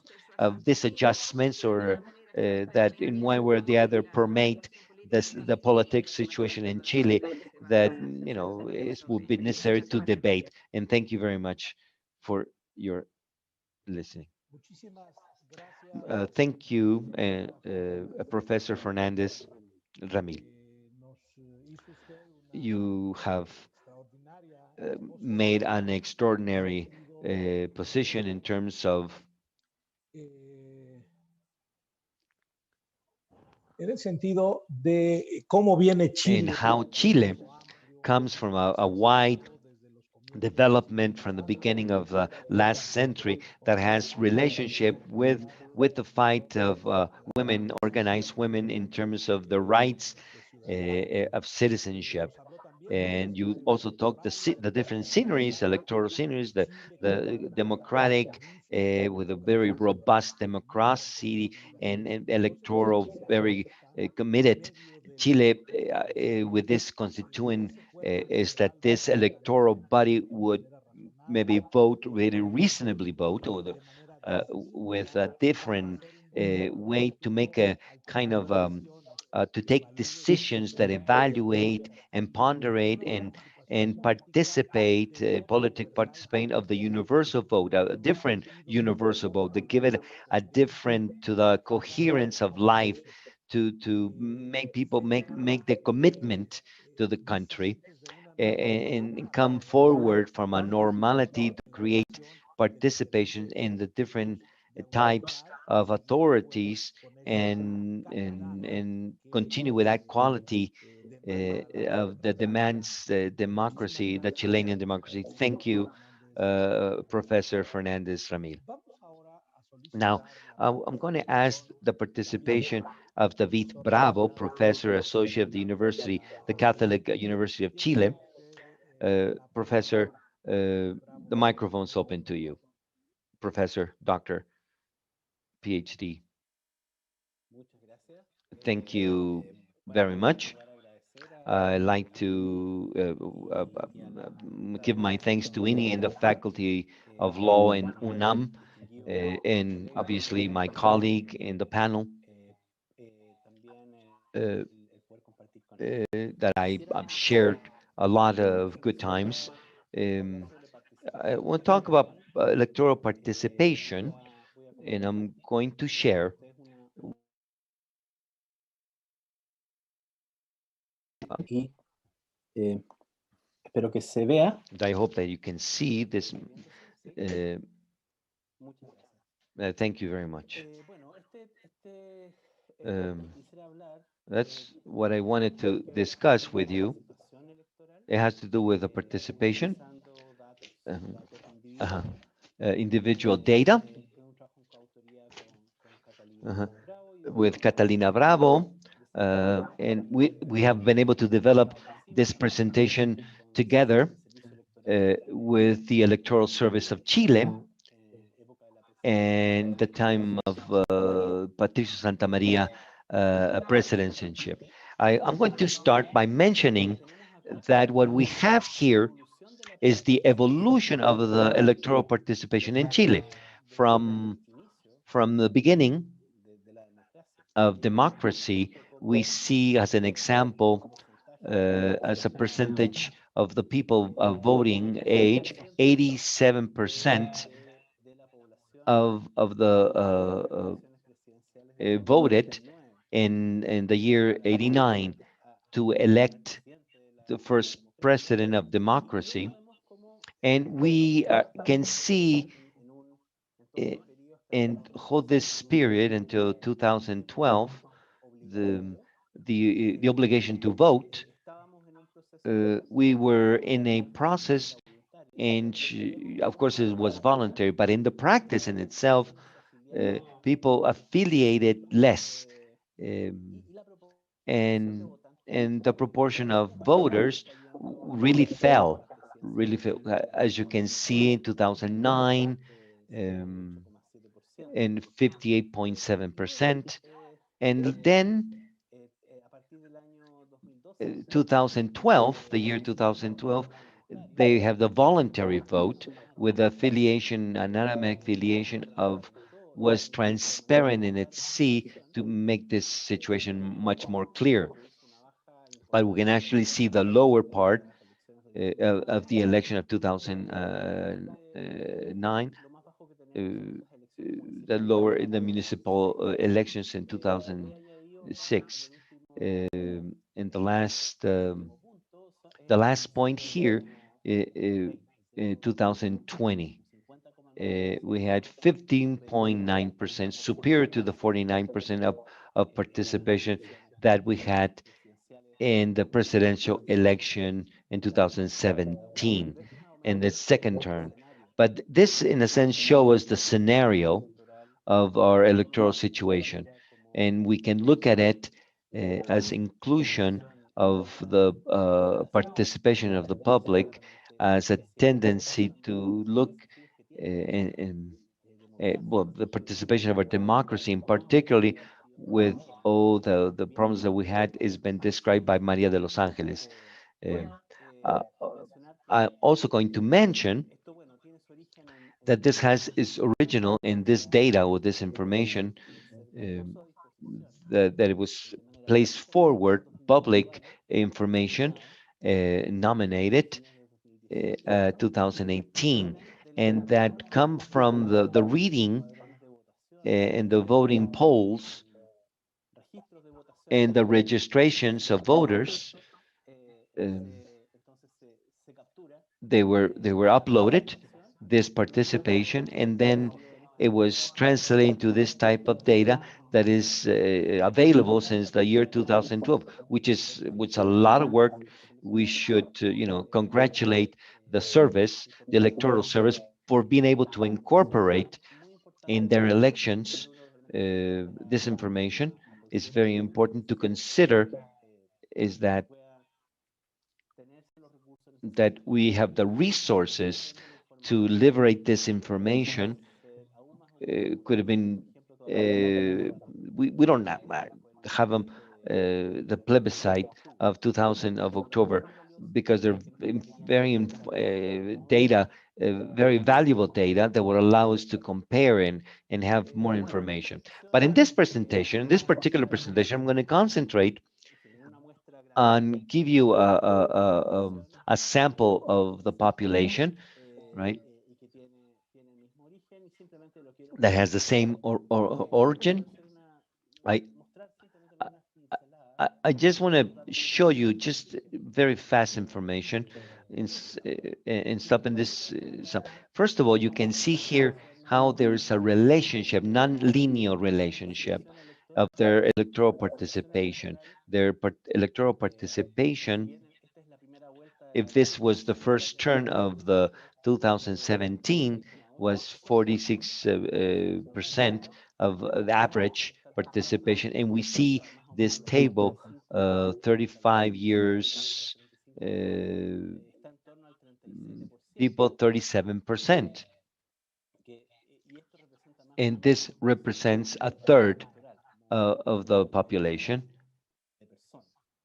disadjustments or that in one way or the other permeate the politics situation in Chile that, it would be necessary to debate. And thank you very much for your listening. Thank you, Professor Fernandez Ramil. You have made an extraordinary position in terms of en el sentido de cómo viene and Chile how Chile comes from a wide development from the beginning of the last century that has relationship with the fight of women, organized women in terms of the rights of citizenship. And you also talk the different sceneries, electoral sceneries, the democratic with a very robust democracy and electoral very committed. Chile with this constituent is that this electoral body would maybe vote really reasonably vote or with a different way to make a kind of to take decisions that evaluate and ponderate and participate, politic participate of the universal vote, a different universal vote, that give it a different to the coherence of life, to make people make the commitment to the country and come forward from a normality to create participation in the different types of authorities and continue with that quality of the demands democracy, the Chilean democracy. Thank you, Professor Fernandez Ramil. Now, I'm going to ask the participation of David Bravo, Professor Associate of the University, the Catholic University of Chile. Professor, the microphone's open to you. Professor, Doctor, PhD. Thank you very much. I'd like to give my thanks to INI and the Faculty of Law in UNAM, and obviously my colleague in the panel uh, that I've shared a lot of good times. Um, I want to talk about electoral participation, and I'm going to share. I hope that you can see this. Uh, thank you very much. Um, that's what I wanted to discuss with you. It has to do with the participation, um, uh, individual data, uh, with Catalina Bravo, and we have been able to develop this presentation together with the Electoral Service of Chile and the time of Patricio Santamaria presidencyship. I'm going to start by mentioning that what we have here is the evolution of the electoral participation in Chile from the beginning of democracy. We see as an example, as a percentage of the people of voting age, 87% of the voted in the year 89 to elect the first president of democracy. And we can see and hold this period until 2012, the obligation to vote. We were in a process, and of course it was voluntary, but in the practice in itself, people affiliated less, um, and and the proportion of voters really fell, really fell. As you can see in 2009, um, and 58.7%. And then 2012, the year 2012, they have the voluntary vote with affiliation, an automatic affiliation of was transparent in its C to make this situation much more clear. But we can actually see the lower part of the election of 2009, the lower in the municipal elections in 2006. And the last point here, in 2020, we had 15.9% superior to the 49% of participation that we had in the presidential election in 2017 in the second term. But this, in a sense, shows us the scenario of our electoral situation. And we can look at it as inclusion of the participation of the public as a tendency to look well, the participation of our democracy, and particularly with all the problems that we had, is been described by Maria de Los Angeles. Um, uh, I'm also going to mention that this has its original in this data or this information um, that it was placed forward, public information nominated 2018, and that come from the reading and the voting polls and the registrations of voters. um, they were uploaded, this participation, and then it was translated into this type of data that is available since the year 2012, which a lot of work. We should congratulate the service, the electoral service, for being able to incorporate in their elections this information. Is very important to consider, is that we have the resources to liberate this information. Could have been, we don't have them, the plebiscite of 2000 of October, because they're very data, very valuable data that would allow us to compare and have more information. But in this presentation, in this particular presentation, I'm going to concentrate and give you a sample of the population, right, that has the same origin. I, I just want to show you just very fast information in stuff in this. First of all, you can see here how there's a relationship, non-linear relationship of their electoral participation. Their electoral participation, if this was the first turn of the 2017, was 46% of the average participation. And we see this table, 35 years, people 37%. And this represents a third of the population,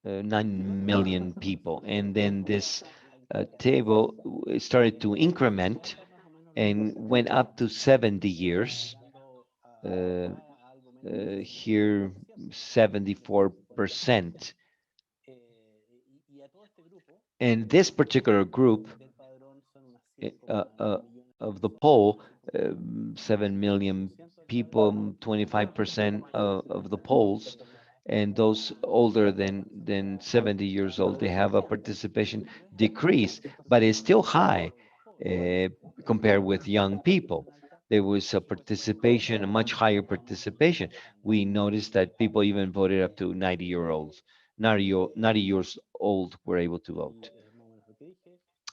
9 million people. And then this table started to increment and went up to 70 years. Uh, Here, 74%. And this particular group of the poll, 7 million people, 25% of the polls, and those older than 70 years old, they have a participation decrease, but it's still high uh, compared with young people. There was a participation, a much higher participation. We noticed that people even voted up to 90-year-olds. 90 years old were able to vote.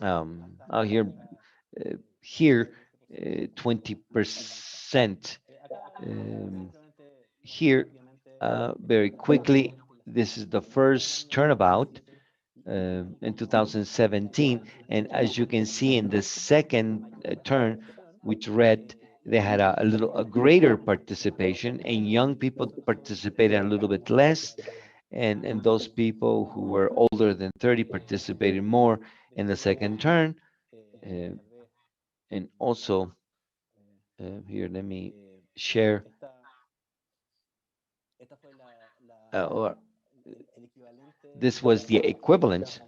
Out here, 20%. Here, very quickly, this is the first turnabout in 2017, and as you can see in the second turn, which red, they had a greater participation, and young people participated a little bit less, and those people who were older than 30 participated more in the second turn. Uh, and also, here, let me share. Or this was the equivalent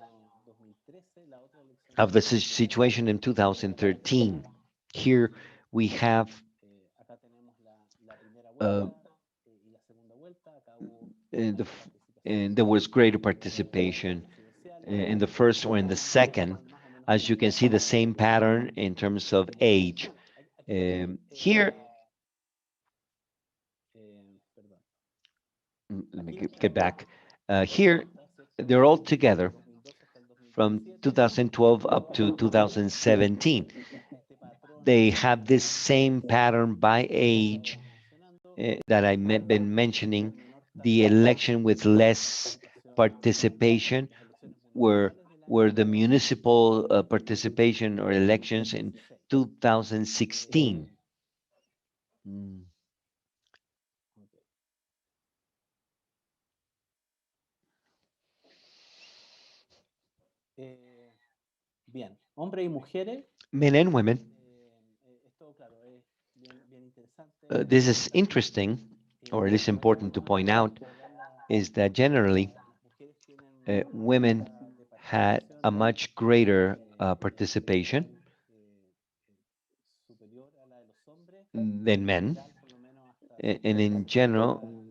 of the situation in 2013. Here we have uh, in and there was greater participation in the first or in the second. As you can see, the same pattern in terms of age. Here, let me get back. Here, they're all together from 2012 up to 2017. They have this same pattern by age that been mentioning. The election with less participation were the municipal participation or elections in 2016. Mm. Men and women. This is interesting, or it is important to point out, is that generally women had a much greater participation than men, and in general,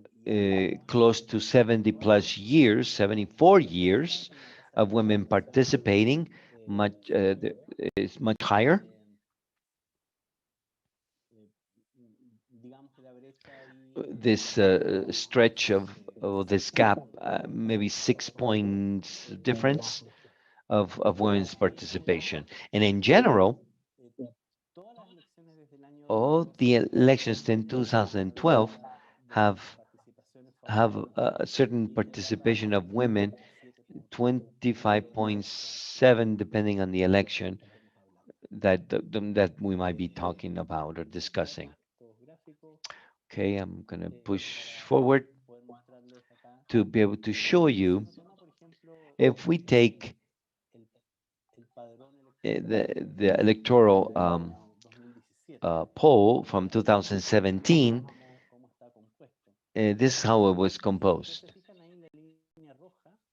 close to 70 plus years, 74 years of women participating, much is much higher. This stretch of this gap, maybe 6 points difference of women's participation. And in general, all the elections in 2012 have a certain participation of women, 25.7 depending on the election that we might be talking about or discussing. Okay, I'm gonna push forward to be able to show you if we take the electoral poll from 2017. This is how it was composed.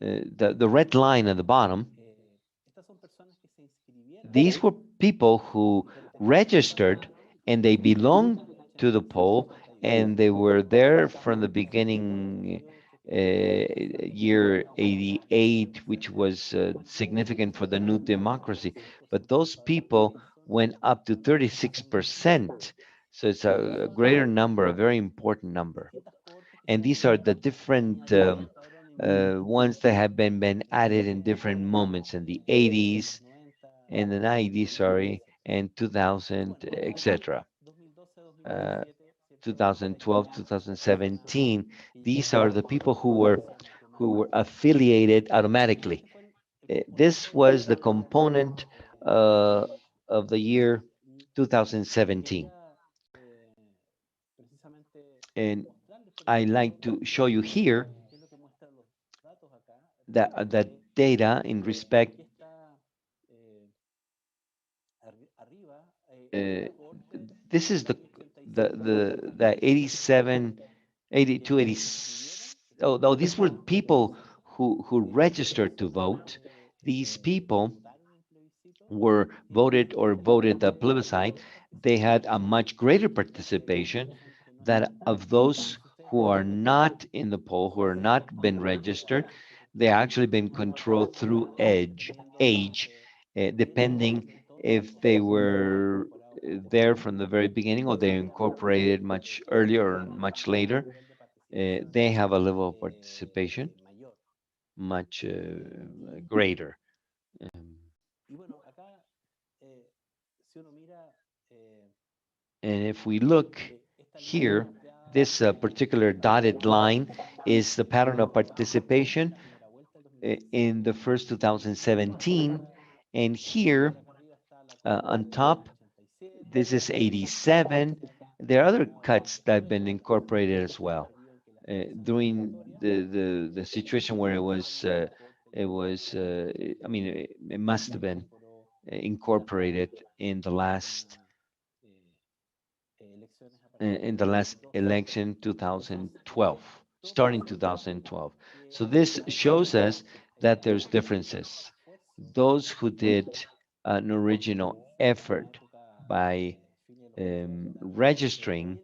The red line at the bottom, these were people who registered and they belonged to the poll and they were there from the beginning, year 88, which was significant for the new democracy. But those people went up to 36%. So it's a greater number, a very important number. And these are the different ones that have been added in different moments in the 80s, in the 90s, sorry, and 2000, etc. Uh, 2012, 2017. These are the people who were affiliated automatically. This was the component uh, of the year 2017. And I like to show you here that data in respect. Uh, this is the 87, 82, 80. Oh, no, these were people who registered to vote. These people were voted or voted the plebiscite. They had a much greater participation that of those who are not in the poll, who are not been registered. They actually been controlled through age, depending if they were there from the very beginning or they incorporated much earlier or much later. They have a level of participation much greater. Um, and if we look here, this particular dotted line is the pattern of participation in the first 2017. And here on top, this is 87. There are other cuts that have been incorporated as well during the situation where I mean, it must have been incorporated in the last election 2012, starting 2012. So this shows us that there's differences. Those who did an original effort by registering,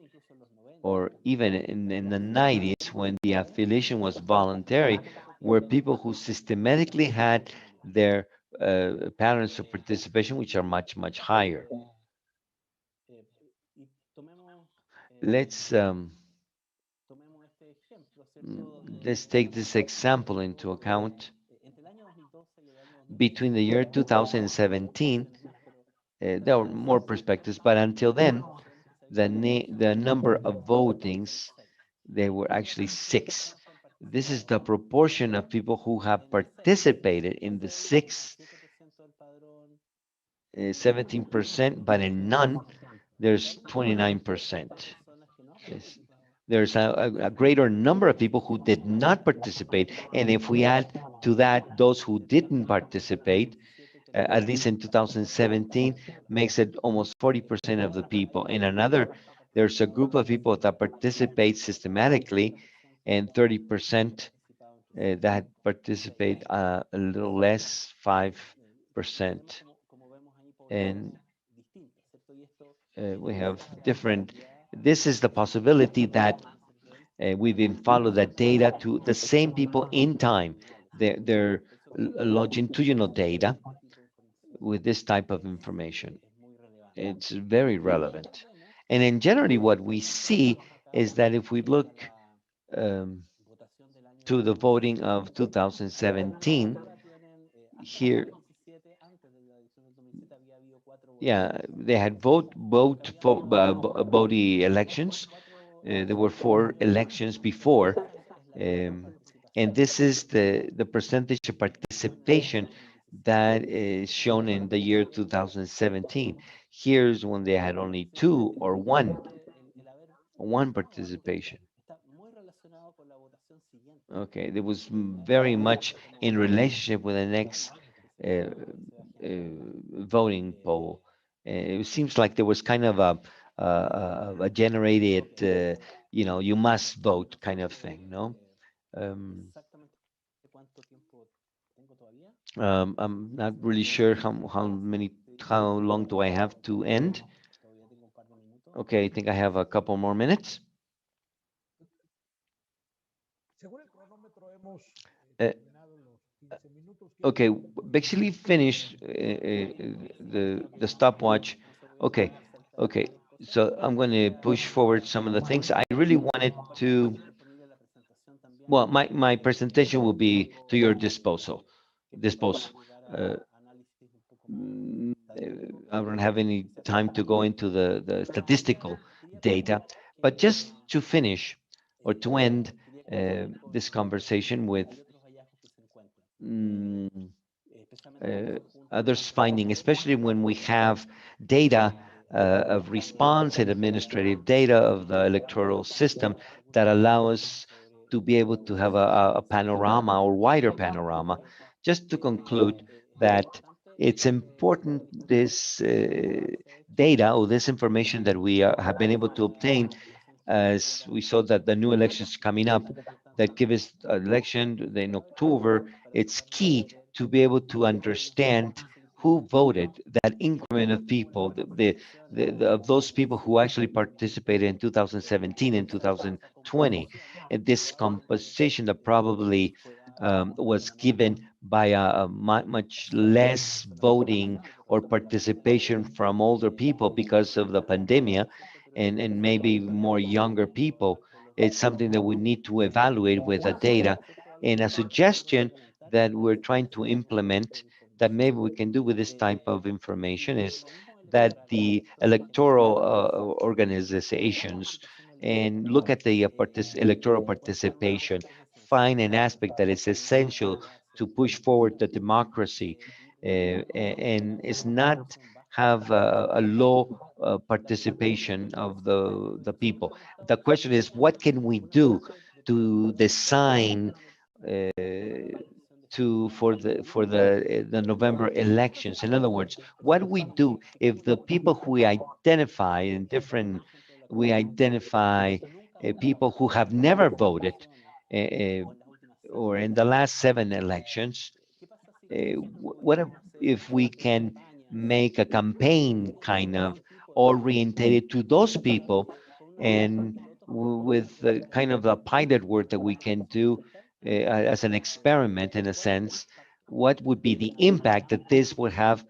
or even in the 90s when the affiliation was voluntary, were people who systematically had their patterns of participation, which are much, much higher. Let's Let's take this example into account. Between the year 2017, there were more perspectives, but until then, the number of votings, they were actually six. This is the proportion of people who have participated in the six, 17%, but in none, there's 29%. Yes. There's a greater number of people who did not participate. And if we add to that those who didn't participate, at least in 2017, makes it almost 40% of the people. In another, there's a group of people that participate systematically, and 30% that participate a little less, 5%. And we have different, this is the possibility that we've been follow that data to the same people in time. They're longitudinal data with this type of information. It's very relevant. And in generally, what we see is that if we look um, to the voting of 2017, here, yeah, they had vote elections. There were four elections before, um, and this is the percentage of participation that is shown in the year 2017. Here's when they had only two or one participation. Okay, there was very much in relationship with the next uh, voting poll. It seems like there was kind of a generated, you must vote kind of thing, no? Um, I'm not really sure how long do I have to end? Okay, I think I have a couple more minutes. Uh, okay, basically finished the stopwatch. Okay, okay. So I'm going to push forward some of the things. I really wanted to, well, my presentation will be to your disposal. Uh, I don't have any time to go into the statistical data, but just to finish or to end this conversation with mm, others finding, especially when we have data of response and administrative data of the electoral system that allow us to be able to have a panorama or wider panorama. Just to conclude that it's important this data or this information that we have been able to obtain, as we saw that the new elections coming up that give us an election in October. It's key to be able to understand who voted, that increment of people, of those people who actually participated in 2017 and 2020. And this composition that probably was given by a much less voting or participation from older people because of the pandemic, and maybe more younger people. It's something that we need to evaluate with the data. And a suggestion that we're trying to implement that maybe we can do with this type of information is that the electoral organizations and look at the electoral participation, find an aspect that is essential to push forward the democracy, and is not have a low participation of the people. The question is, what can we do to design to for the November elections? In other words, what do we do if the people who we identify in different, we identify people who have never voted uh, or in the last seven elections, what if we can make a campaign kind of orientated to those people, and with kind of the pilot work that we can do as an experiment in a sense, what would be the impact that this would have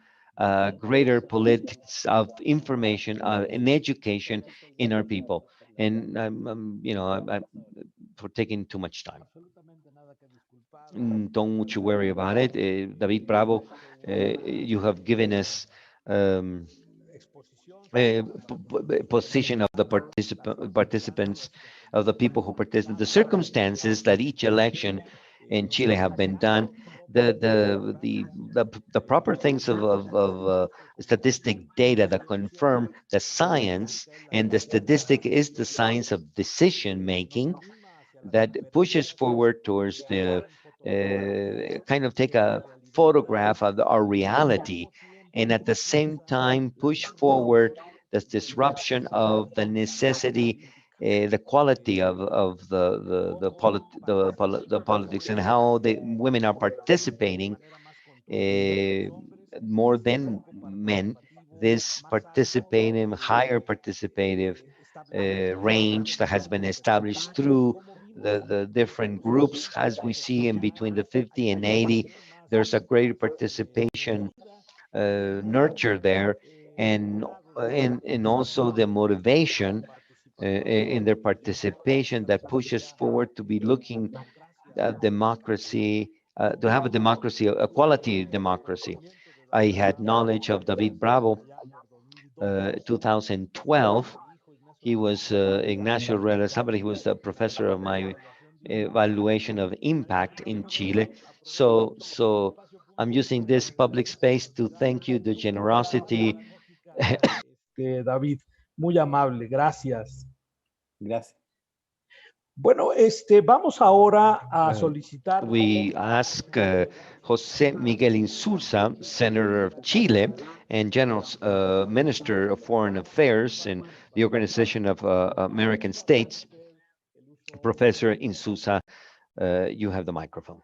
greater politics of information and education in our people? And for taking too much time. Don't you worry about it. David Bravo, you have given us um, position of the participants, of the people who participate, the circumstances that each election in Chile have been done, the proper things of statistic data that confirm the science, and the statistic is the science of decision making that pushes forward towards the kind of take a photograph of our reality, and at the same time push forward the disruption of the necessity, the quality of the politics, and how the women are participating uh, more than men. This participative, higher participative range that has been established through the different groups, as we see in between the 50 and 80, there's a greater participation nurture there, and and also the motivation in their participation that pushes forward to be looking at democracy, to have a democracy, a quality democracy. I had knowledge of David Bravo, 2012. He was Ignacio Herrera somebody. He was the professor of my evaluation of impact in Chile. So I'm using this public space to thank you the generosity. David, muy amable, gracias. Gracias. Bueno, vamos ahora a Uh, solicitar. we ask Jose Miguel Insulza, Senator of Chile and General Minister of Foreign Affairs in the Organization of American States. Professor Insulza, you have the microphone.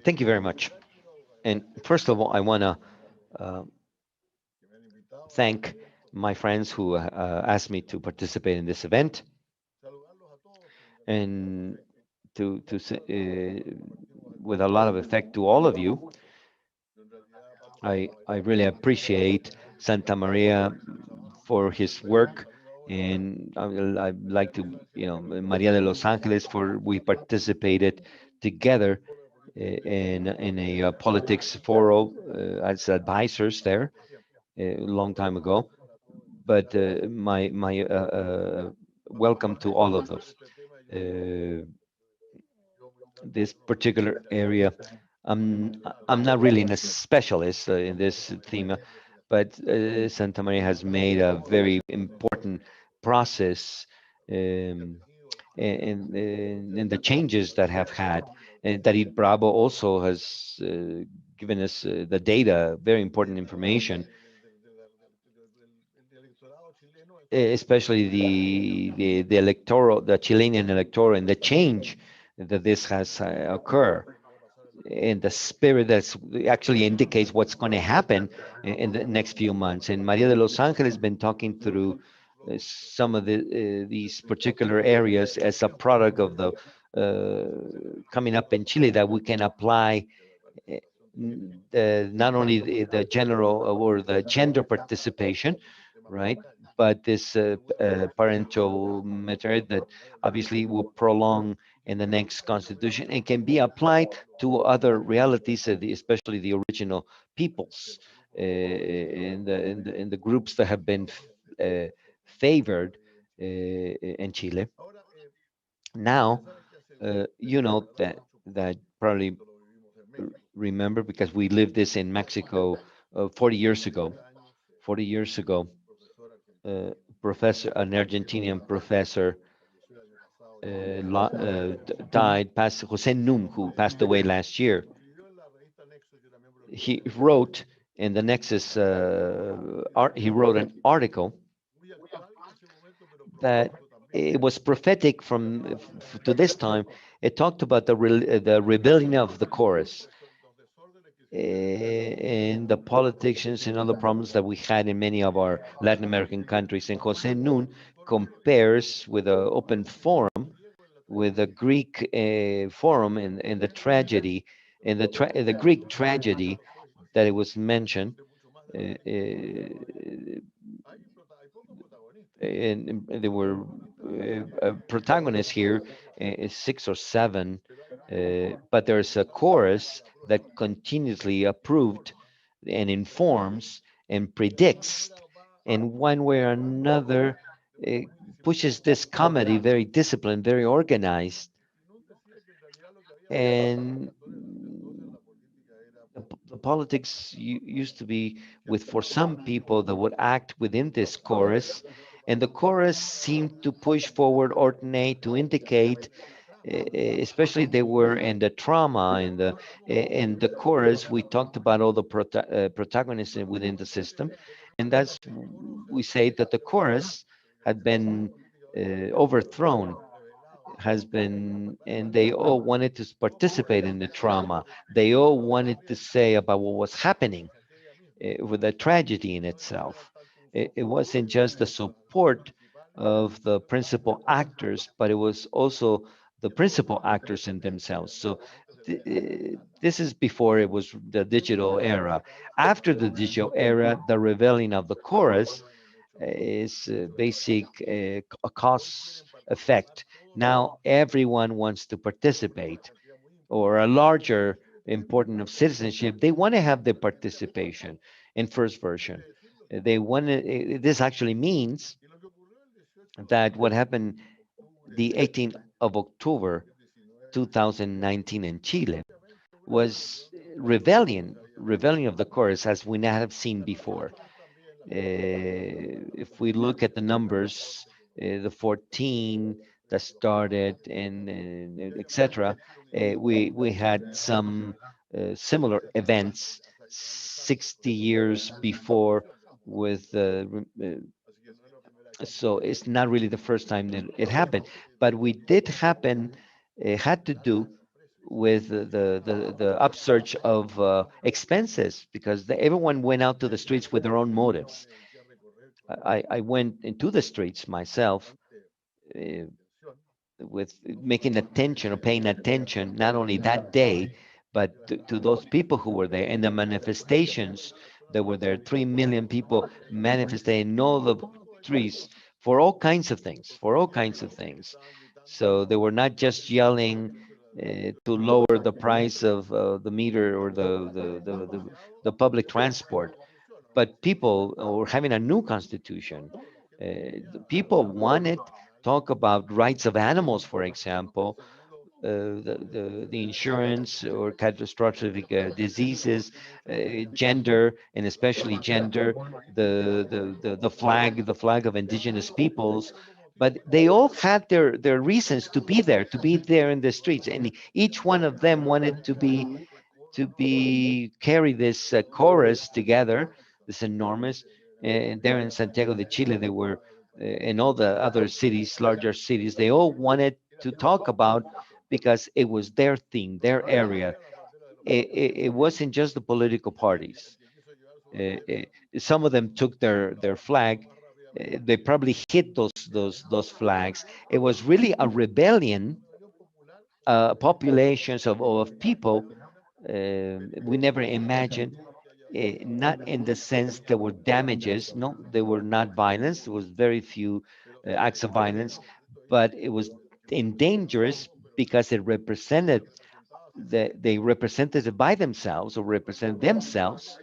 Thank you very much. And first of all, I want to uh, thank my friends who asked me to participate in this event, and to say, with a lot of effect to all of you. I really appreciate Santa Maria for his work, and I'd like to, Maria de Los Angeles for we participated together in a politics forum as advisors there a long time ago. But my welcome to all of those. Uh, this particular area, I'm not really a specialist in this theme, but Santa Maria has made a very important process in the changes that have had. And David Bravo also has given us the data, very important information, especially the electoral, the Chilean electoral, and the change that this has occurred, and the spirit that actually indicates what's going to happen in the next few months. And Maria de Los Angeles has been talking through some of these particular areas as a product of the coming up in Chile that we can apply not only the general or the gender participation, right? But this parental matter that obviously will prolong in the next constitution and can be applied to other realities, especially the original peoples in the groups that have been favored in Chile. Now, that probably remember because we lived this in Mexico 40 years ago. 40 years ago, uh, an Argentinian professor, died, passed, Jose Num, who passed away last year. He wrote in the Nexus, he wrote an article that it was prophetic to this time. It talked about the rebellion of the chorus and the politicians and other problems that we had in many of our Latin American countries. And Jose Nun compares with an open forum with the Greek forum and the tragedy, and the Greek tragedy that it was mentioned. Uh, uh, and there were protagonists here, six or seven, but there's a chorus that continuously approved and informs and predicts, and one way or another uh, pushes this comedy very disciplined, very organized, and the politics used to be with for some people that would act within this chorus, and the chorus seemed to push forward, alternate to indicate, especially they were in the trauma in the chorus. We talked about all the protagonists within the system, and that's we say that the chorus had been overthrown, has been, and they all wanted to participate in the trauma. They all wanted to say about what was happening with the tragedy in itself. It wasn't just the support of the principal actors, but it was also the principal actors in themselves. So this is before it was the digital era. After the digital era, the revealing of the chorus is basic a cause effect. Now everyone wants to participate, or a larger important of citizenship. They want to have the participation in first version. They want to, this actually means that what happened the 18th of October 2019 in Chile was rebellion of the chorus as we not have seen before. If we look at the numbers, the 14 that started and etc., we had some similar events 60 years before with so it's not really the first time that it happened, but we did happen, it had to do with the upsurge of expenses because everyone went out to the streets with their own motives. I went into the streets myself uh, with making attention or paying attention, not only that day, but to those people who were there and the manifestations that were there. 3 million people manifesting in all the streets for all kinds of things, for all kinds of things. So they were not just yelling to lower the price of the meter or the public transport, but people were having a new constitution. The people wanted talk about rights of animals, for example, the insurance or catastrophic diseases, gender, and especially gender, the flag of indigenous peoples. But they all had their reasons to be there in the streets, and each one of them wanted to be carry this chorus together, this enormous. And there in Santiago de Chile, they were in all the other cities, larger cities. They all wanted to talk about because it was their theme, their area. It wasn't just the political parties. Some of them took their flag. They probably hit those flags. It was really a rebellion, populations of people we never imagined, not in the sense there were damages. No, they were not violence. There was very few acts of violence, but it was in dangerous because it represented they represented it by themselves or represent themselves.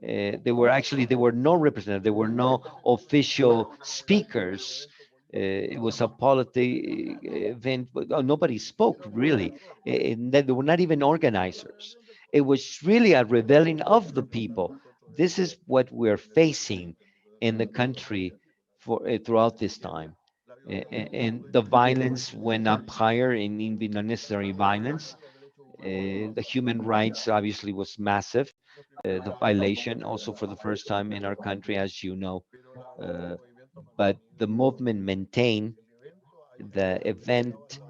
There were no representatives. There were no official speakers. It was a polity event, but nobody spoke really. And then there were not even organizers. It was really a rebellion of the people. This is what we're facing in the country for throughout this time. And the violence went up higher in even unnecessary violence. The human rights obviously was massive, the violation also for the first time in our country, as you know. Uh, but the movement maintained the event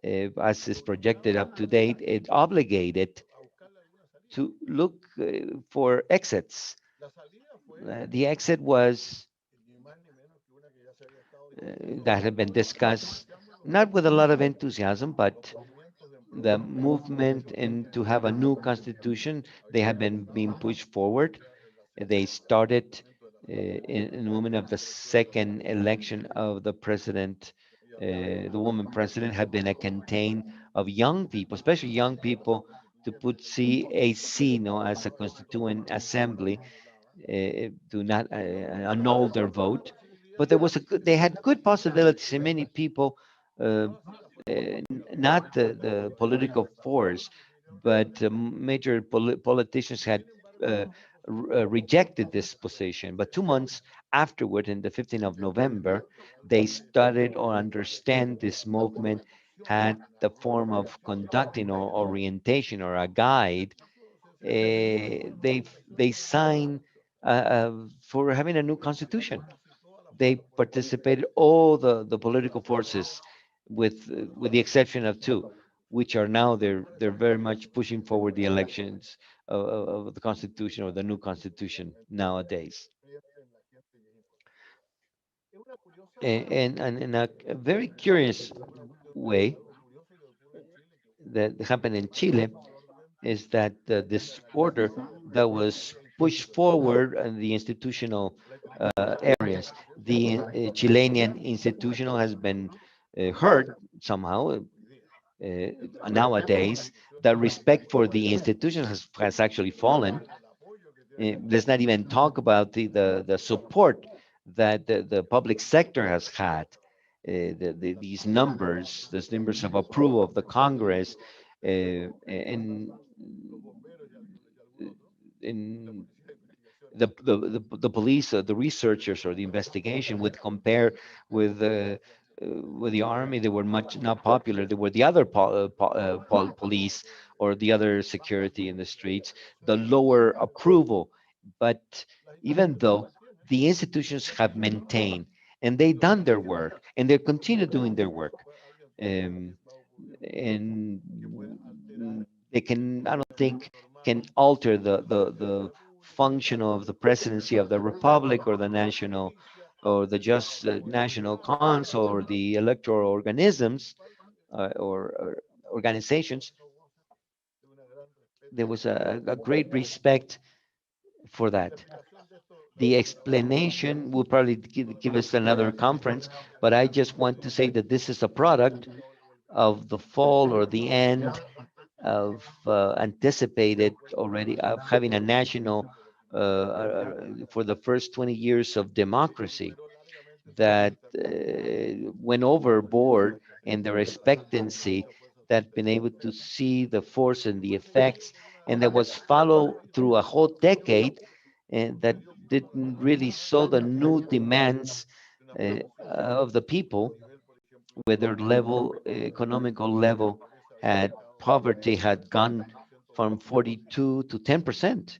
as is projected up to date. It obligated to look for exits. The exit was that had been discussed, not with a lot of enthusiasm, but the movement and to have a new constitution, they have been being pushed forward. They started in the moment of the second election of the president, the woman president, had been a campaign of young people, especially young people, to put CAC, as a constituent assembly, do not annul their vote. But they had good possibilities, and many people, uh, not the political force, but major politicians had rejected this position. But 2 months afterward, in the 15th of November, they started or understand this movement had the form of conducting or orientation or a guide. They signed for having a new constitution. They participated all the political forces, with the exception of two, which are now they're very much pushing forward the elections of the constitution or the new constitution nowadays. And in a very curious way that happened in Chile is that this order that was pushed forward in the institutional areas, the Chilean institutional has been hurt somehow. Nowadays, the respect for the institution has actually fallen. Let's not even talk about the support that the public sector has had. These numbers of approval of the Congress, and in the police, the researchers or the investigation would compare with the army. They were much not popular. They were the other police or the other security in the streets, the lower approval. But even though the institutions have maintained and they done their work and they continue doing their work, um, and they can, I don't think, can alter the function of the presidency of the republic or the national or the just national council or the electoral organisms, or organizations. There was a great respect for that. The explanation will probably give us another conference, but I just want to say that this is a product of the fall or the end of anticipated already of having a national for the first 20 years of democracy that went overboard in their expectancy, that been able to see the force and the effects, and that was followed through a whole decade, and that didn't really saw the new demands of the people, where their level, economical level, had poverty had gone from 42 to 10%.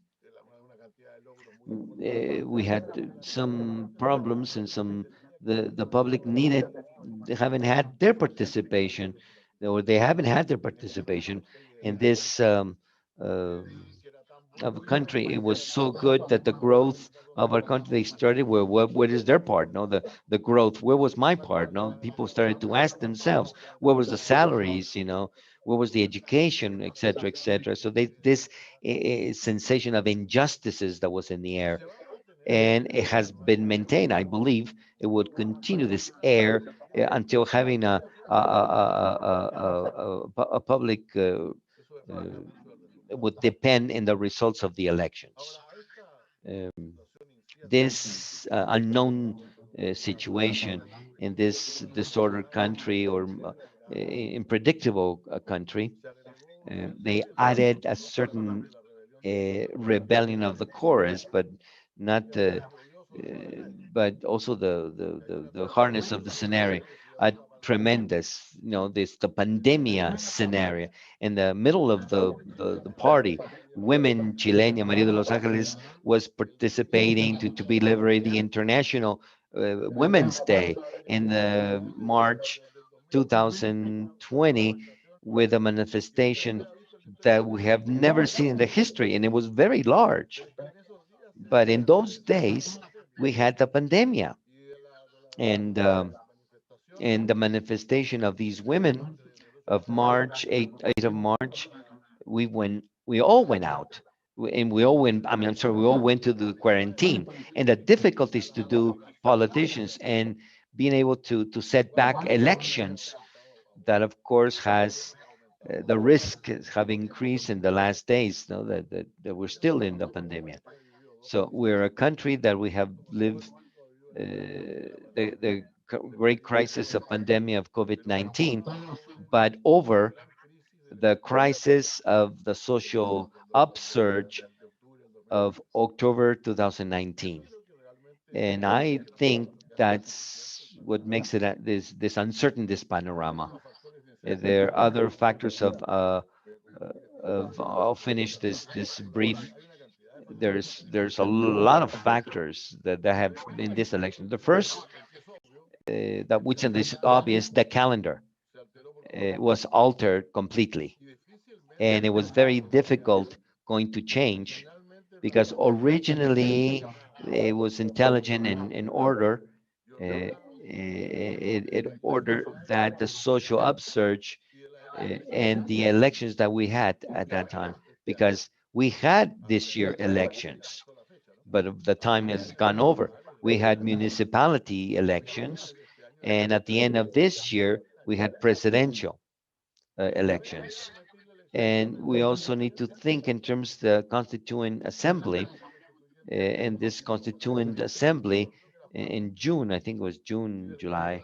We had some problems, and the public needed, they haven't had their participation, or they haven't had their participation in this uh, of a country. It was so good that the growth of our country, they started, where what is their part? No, the growth. Where was my part? No, people started to ask themselves, where was the salaries? Where was the education, et cetera, et cetera. So this sensation of injustices that was in the air, and it has been maintained. I believe it would continue this air until having a public. Uh, would depend in the results of the elections. Um, this unknown situation in this disordered country, or unpredictable country, they added a certain rebellion of the chorus, but not but also the hardness of the scenario. A tremendous, this the pandemia scenario in the middle of the party. Women, Chilenia, Maria de Los Angeles was participating to be liberated the International Women's Day in the March 2020, with a manifestation that we have never seen in the history, and it was very large. But in those days, we had the pandemia, and the manifestation of these women of March 8 of March, we all went out. and we all went, I mean, I'm sorry, we all went to the quarantine, and the difficulties to do politicians and being able to set back elections that of course has the risk have increased in the last days, no, that we're still in the pandemic. So we're a country that we have lived the great crisis of pandemic of COVID-19, but over the crisis of the social upsurge of October 2019. And I think that's what makes it this uncertain, this panorama. There are other factors I'll finish this brief. There's a lot of factors that have in this election. The first, that which is obvious, the calendar was altered completely, and it was very difficult going to change because originally it was intelligent and in order. It ordered that the social upsurge and the elections that we had at that time, because we had this year elections, but the time has gone over. We had municipality elections, and at the end of this year, we had presidential elections. And we also need to think in terms of the Constituent Assembly, and this Constituent Assembly in June, I think it was June, July,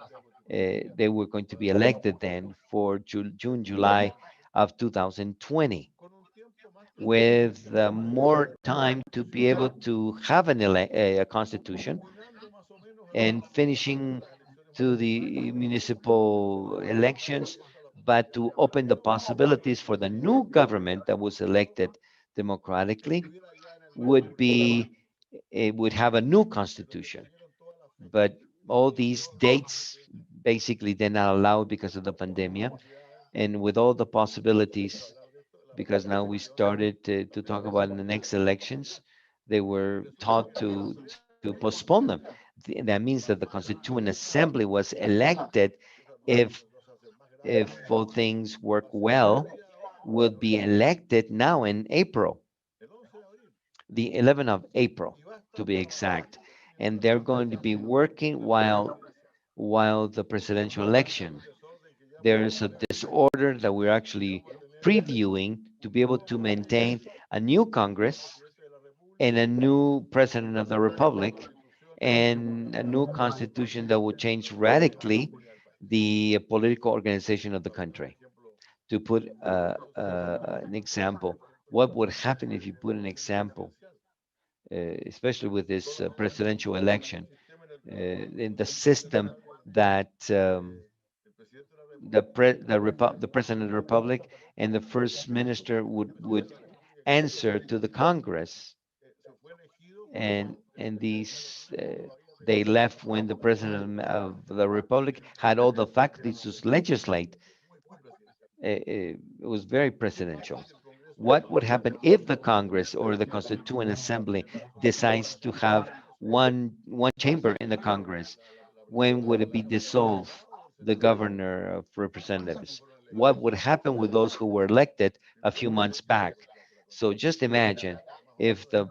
they were going to be elected then for June, July of 2020, with more time to be able to have a constitution and finishing to the municipal elections, but to open the possibilities for the new government that was elected democratically would be, it would have a new constitution. But all these dates basically they're not allowed because of the pandemic, and with all the possibilities, because now we started to talk about in the next elections, they were taught to postpone them. That means that the Constituent Assembly was elected if both things work well, would be elected now in April, the 11th of April, to be exact. And they're going to be working while the presidential election. There is a disorder that we're actually previewing to be able to maintain a new Congress and a new president of the republic and a new constitution that will change radically the political organization of the country. To put an example, what would happen if you put an example, especially with this presidential election, in the system that the president of the republic and the first minister would answer to the Congress, and these they left when the president of the republic had all the faculties to legislate. It was very presidential. What would happen if the Congress or the Constituent Assembly decides to have one chamber in the Congress? When would it be dissolved? The governor of representatives. What would happen with those who were elected a few months back? So just imagine if the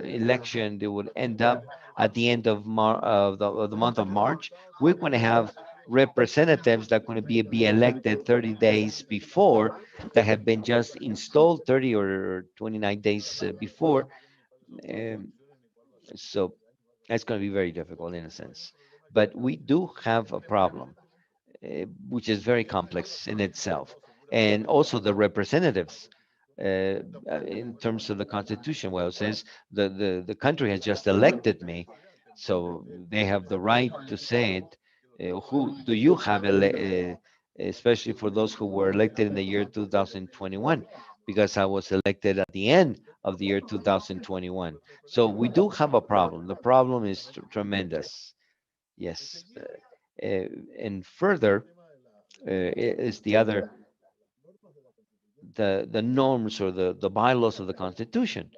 election they would end up at the end of the month of March. We're going to have representatives that are going to be elected 30 days before, that have been just installed 30 or 29 days before. Um, so that's going to be very difficult in a sense. But we do have a problem, which is very complex in itself. And also the representatives, in terms of the Constitution, well, it says the country has just elected me, so they have the right to say it. Who do you have, especially for those who were elected in the year 2021, because I was elected at the end of the year 2021. So we do have a problem. The problem is tremendous. Yes. And further, is the other, the norms or the bylaws of the Constitution.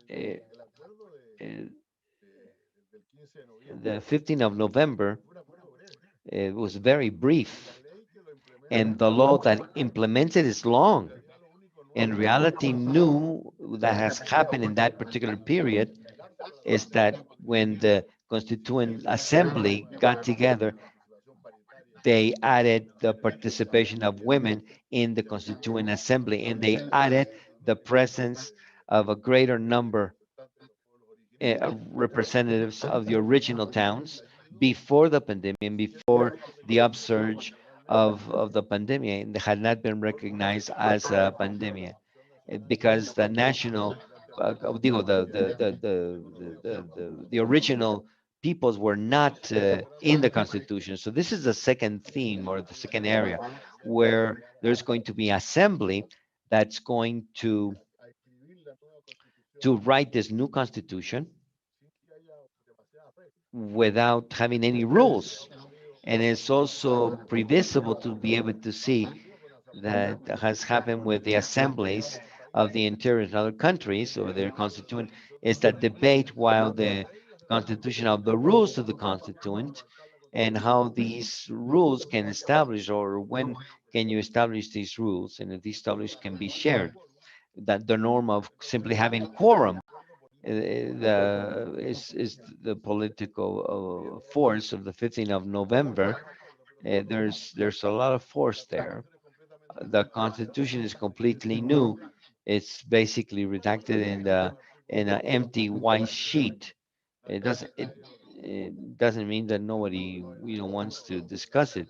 Uh, uh, the 15th of November, it was very brief, and the law that implements it is long. in reality new that has happened in that particular period is that when the Constituent Assembly got together, they added the participation of women in the Constituent Assembly, and they added the presence of a greater number representatives of the original towns before the pandemic and before the upsurge of the pandemic, and had not been recognized as a pandemic because the national, digo, the original peoples were not in the constitution. So this is the second theme or the second area where there's going to be assembly that's going to write this new constitution without having any rules. And it's also previsible to be able to see that has happened with the assemblies of the interior in other countries or their constituent is that debate while the constitution of the rules of the constituent and how these rules can establish or when can you establish these rules and if these established can be shared that the norm of simply having quorum is the political force of the 15th of November. There's a lot of force there. The Constitution is completely new. It's basically redacted in an empty white sheet. It doesn't mean that nobody wants to discuss it,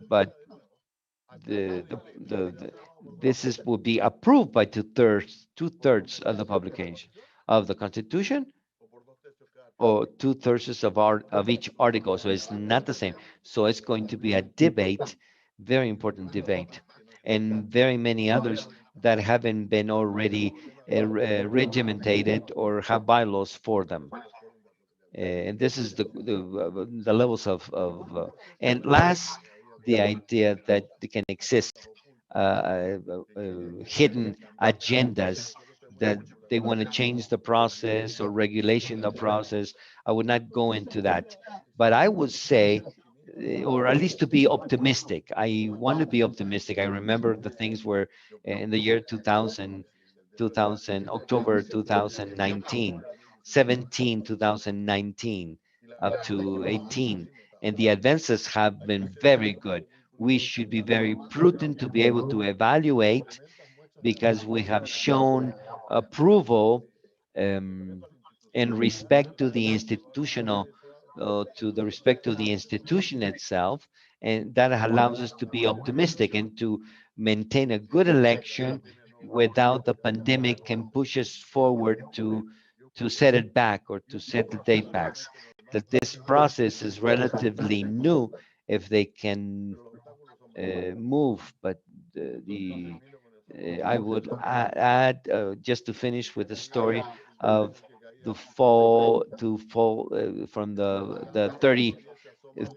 but the this is will be approved by two thirds of the publication of the Constitution or two-thirds of each article. So it's not the same. So it's going to be a debate, very important debate, and very many others that haven't been already regimented or have bylaws for them. And this is the levels and last, the idea that they can exist hidden agendas that they want to change the process or regulation the process. I would not go into that, but I would say, or at least to be optimistic. I want to be optimistic. I remember the things were in the year 2000, 2000 October 2019, 17, 2019, up to 18, and the advances have been very good. We should be very prudent to be able to evaluate because we have shown approval um, in respect to the institutional, to the respect to the institution itself, and that allows us to be optimistic and to maintain a good election without the pandemic can push us forward to set it back or to set the date backs. That this process is relatively new if they can move, but I would add just to finish with the story of the fall from the 30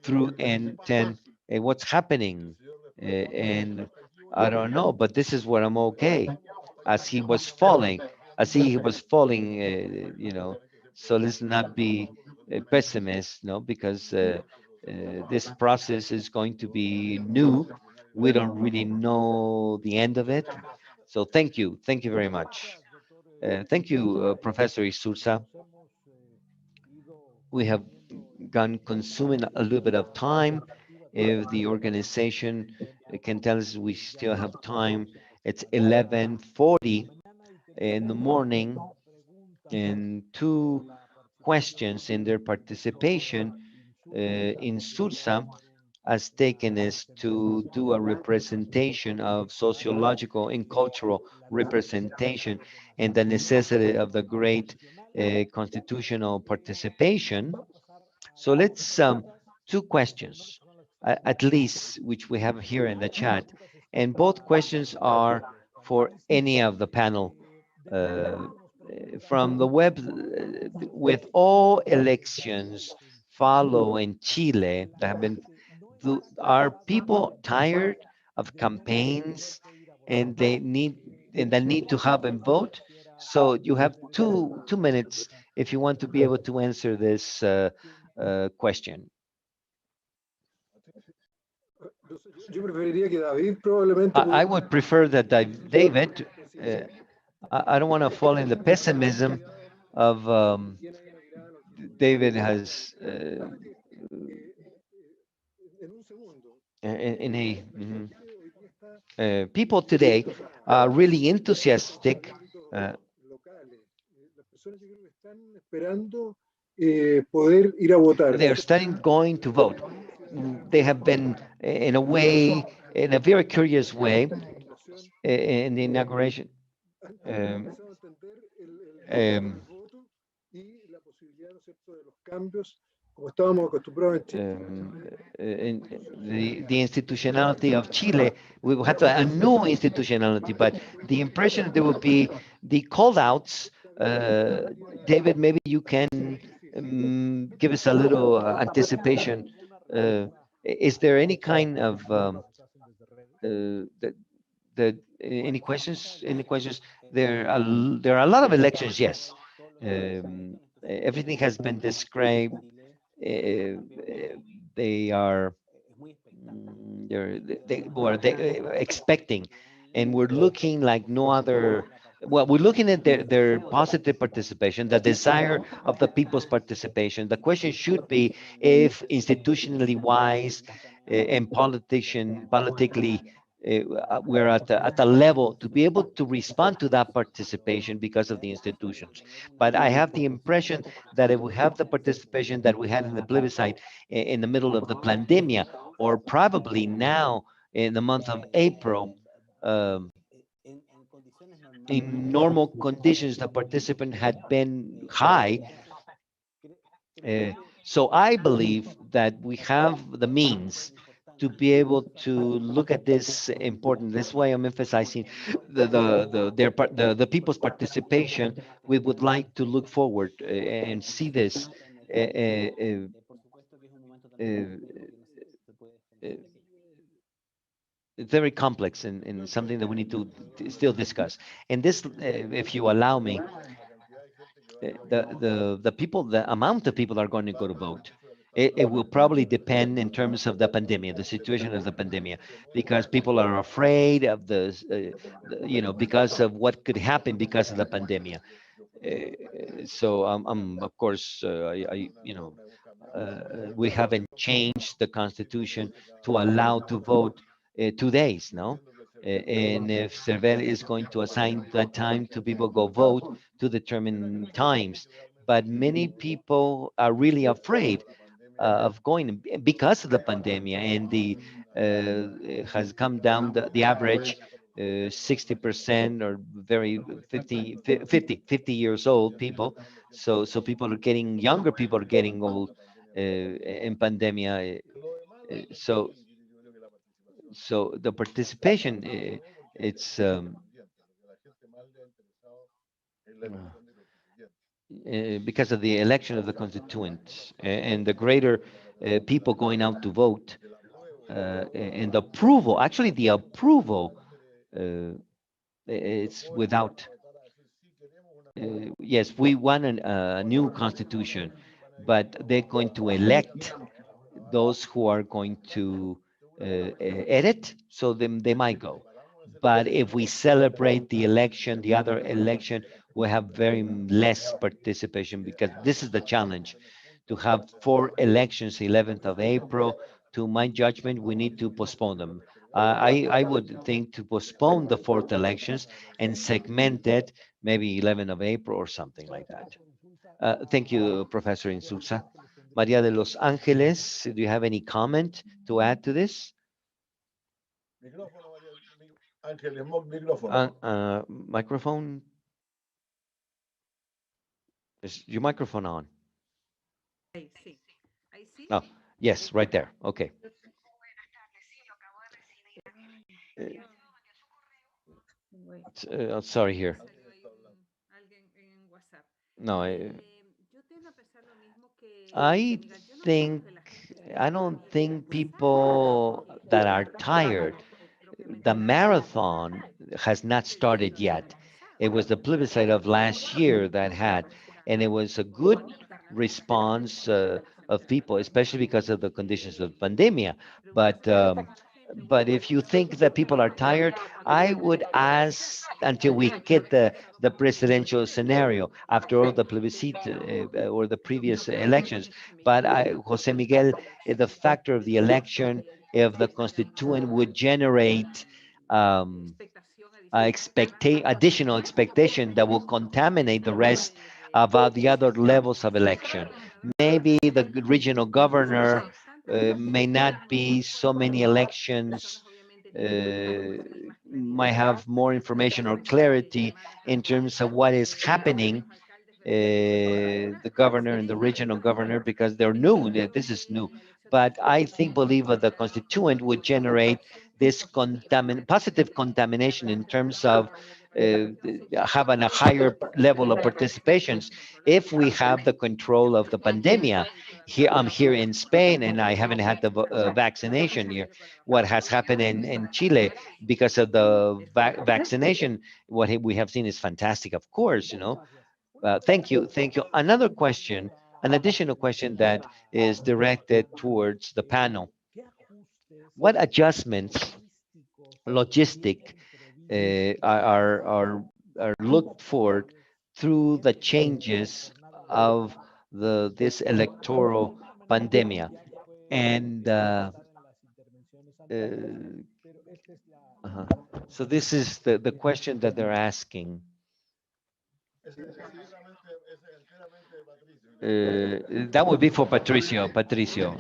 through and 10 and what's happening and I don't know, but this is what I'm okay as he was falling, as he was falling, so let's not be pessimists, no, because this process is going to be new. We don't really know the end of it. So thank you very much. Thank you, Professor Isursa. We have gone consuming a little bit of time. If the organization can tell us we still have time, it's 11:40 in the morning, and two questions in their participation in SURSA has taken us to do a representation of sociological and cultural representation and the necessity of the great constitutional participation. So let's two questions, at least, which we have here in the chat, and both questions are for any of the panel from the web. With all elections follow in Chile that have been, are people tired of campaigns and they need to have a vote? So you have 2 minutes if you want to be able to answer this question. Yo preferiría que David probablemente I pudiera would prefer that David, precisar uh, I don't want to fall in the pessimism of tiene ahí una mirada David longitudinal. has Eh, en un segundo, in a la gente hoy día está people today entusiasmada are really en los enthusiastic. ámbitos locales. Las personas yo creo que están esperando poder ir a votar. They're starting going to vote. They have been, in a way, in a very curious way, La inauguración, in the inauguration. han Um, empezado a entender um, el voto y la posibilidad, ¿no es cierto?, de los cambios, como estábamos acostumbrados en Chile, um, de in institucionalidad. the institutionality of Chile, we will have a new institutionality, but the impression there will be the call outs. David, maybe you can give us a little anticipation. Is there any kind of the, any questions? Any questions? There are a lot of elections. Yes, everything has been described. Uh, they are they expecting, and we're looking like no other. Well, we're looking at their positive participation, the desire of the people's participation. The question should be if institutionally wise and politically we're at a level to be able to respond to that participation because of the institutions. But I have the impression that if we have the participation that we had in the plebiscite in the middle of the pandemic, or probably now in the month of April, um, in normal conditions, the participant had been high. Uh, so I believe that we have the means to be able to look at this important. That's why I'm emphasizing the people's participation. We would like to look forward and see this. Uh, uh, uh, uh, uh, it's very complex and something that we need to still discuss. And this, if you allow me, the people, the amount of people that are going to go to vote, it will probably depend in terms of the pandemic, the situation of the pandemic, because people are afraid of because of what could happen because of the pandemic. So of course, we haven't changed the constitution to allow to vote 2 days, no? And if Cervel is going to assign that time to people go vote to determine times, but many people are really afraid of going because of the pandemic, and the it has come down the average 60% or very 50 years old people. So people are getting younger, people are getting old in pandemia. So the participation, it's because of the election of the constituents and the greater people going out to vote and the approval, actually the approval, uh, it's without, yes, we want a new constitution, but they're going to elect those who are going to edit, so then they might go. But if we celebrate the election, the other election, we have very less participation because this is the challenge to have four elections, 11th of April. To my judgment, we need to postpone them. I would think to postpone the fourth elections and segment it, maybe 11th of April or something like that. Thank you, Professor Insulza. Maria de los Angeles, do you have any comment to add to this? Microphone? Is your microphone on? Ahí sí. Ahí sí. Oh, yes, right there. Okay. Ay, bueno, Sorry me here. salió ahí alguien en WhatsApp. No, Yo tiendo a pensar lo mismo que I Miguel. Yo no creo think, que la gente esté I don't aburrida de think pensar que people that are tired, lo que the mencionaba marathon has not el debido started haber yet. empezado. It was the plebiscite of last year that had, and it was a good response of people, especially because of the conditions of pandemia. But But if you think that people are tired, I would ask until we get the presidential scenario after all the plebiscite or the previous elections. But Jose Miguel, the factor of the election, if the constituent would generate um, additional expectation that will contaminate the rest about the other levels of election. Maybe the regional governor may not be so many elections, might have more information or clarity in terms of what is happening, the governor and the regional governor, because they're new. This is new. But I think, believe that the constituent would generate this positive contamination in terms of having a higher level of participations if we have the control of the pandemia. Here, I'm here in Spain and I haven't had the vaccination here. What has happened in Chile because of the vaccination, what we have seen is fantastic, of course, you know. Thank you. Thank you. Another question, an additional question that is directed towards the panel. What adjustments, logistic, are looked for through the changes of this electoral pandemia? And uh-huh. So this is the question that they're asking. That would be for Patricio. Patricio.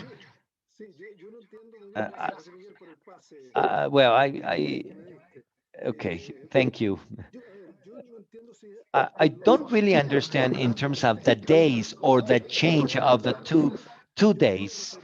Uh, well, okay, thank you. I don't really understand in terms of the days or the change of the two days.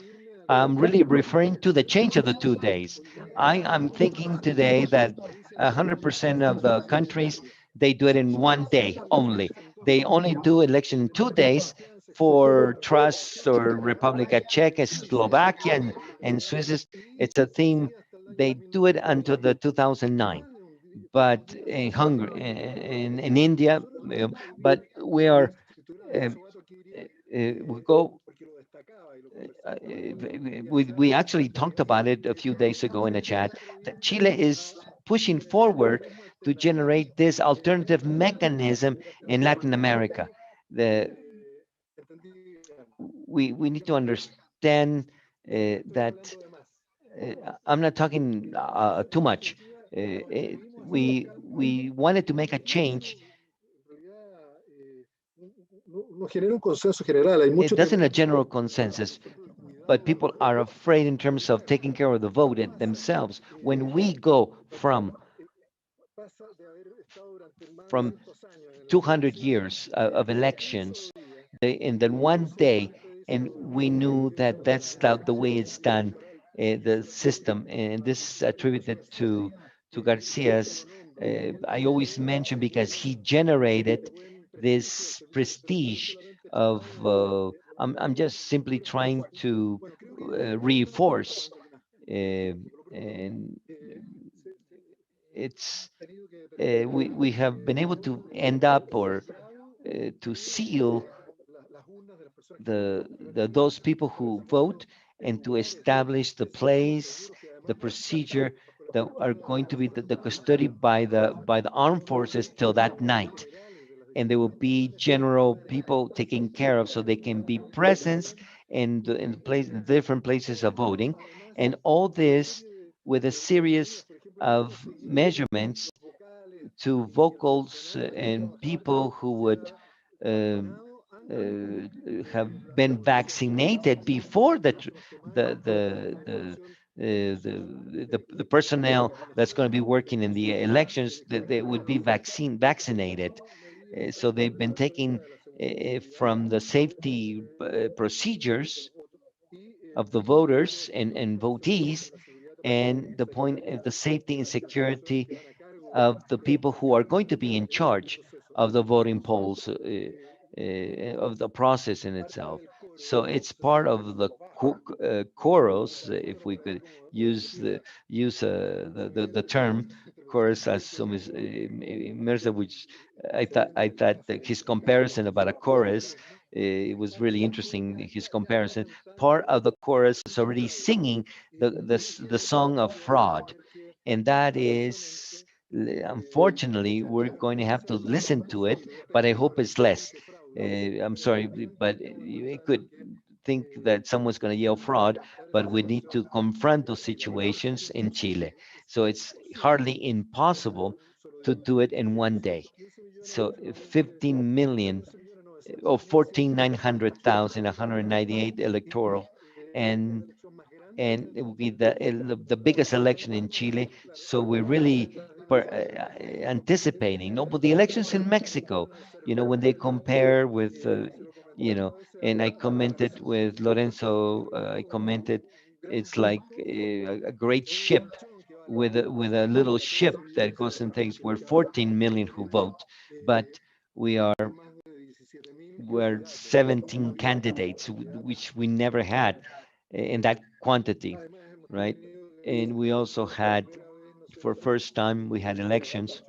I'm really referring to the change of the 2 days. I'm thinking today that 100% of the countries, they do it in one day only. They only do election in 2 days for Trust or Republica Czech, Slovakia, and Swiss. It's a theme. They do it until the 2009. But in Hungary, in India, but we are, we go we actually talked about it a few days ago in a chat that Chile is pushing forward to generate this alternative mechanism in Latin America. The, we need to understand that I'm not talking too much. We wanted to make a change. It doesn't a general consensus, but people are afraid in terms of taking care of the vote themselves. When we go from 200 years of elections in the one day, and we knew that that's the way it's done, the system, and this is attributed to Garcia's. I always mention because he generated this prestige of. I'm just simply trying to reinforce, and it's we have been able to end up or to seal those people who vote and to establish the place, the procedure that are going to be the custody by the armed forces till that night. And there will be general people taking care of so they can be present in different places of voting, and all this with a series of measurements to vocals and people who would um, have been vaccinated before the personnel that's going to be working in the elections, that they would be vaccinated. So they've been taking from the safety procedures of the voters and votees, and the point of the safety and security of the people who are going to be in charge of the voting polls, of the process in itself. So it's part of the chorus, if we could use the term, chorus as some is Mirza, which I thought that his comparison about a chorus, it was really interesting. His comparison, part of the chorus is already singing the song of fraud, and that is. Unfortunately, we're going to have to listen to it, but I hope it's less. I'm sorry, but you could think that someone's going to yell fraud, but we need to confront those situations in Chile. So it's hardly impossible to do it in one day. So 15 million or 14,900,000, 198 electoral, and and it will be the biggest election in Chile. So we're really anticipating. No, but the elections in Mexico, when they compare with, and I commented with Lorenzo, I commented, it's like a great ship with a little ship that goes and takes. We're 14 million who vote, but we are were 17 candidates, which we never had in that quantity, right? And we also had, for first time, we had elections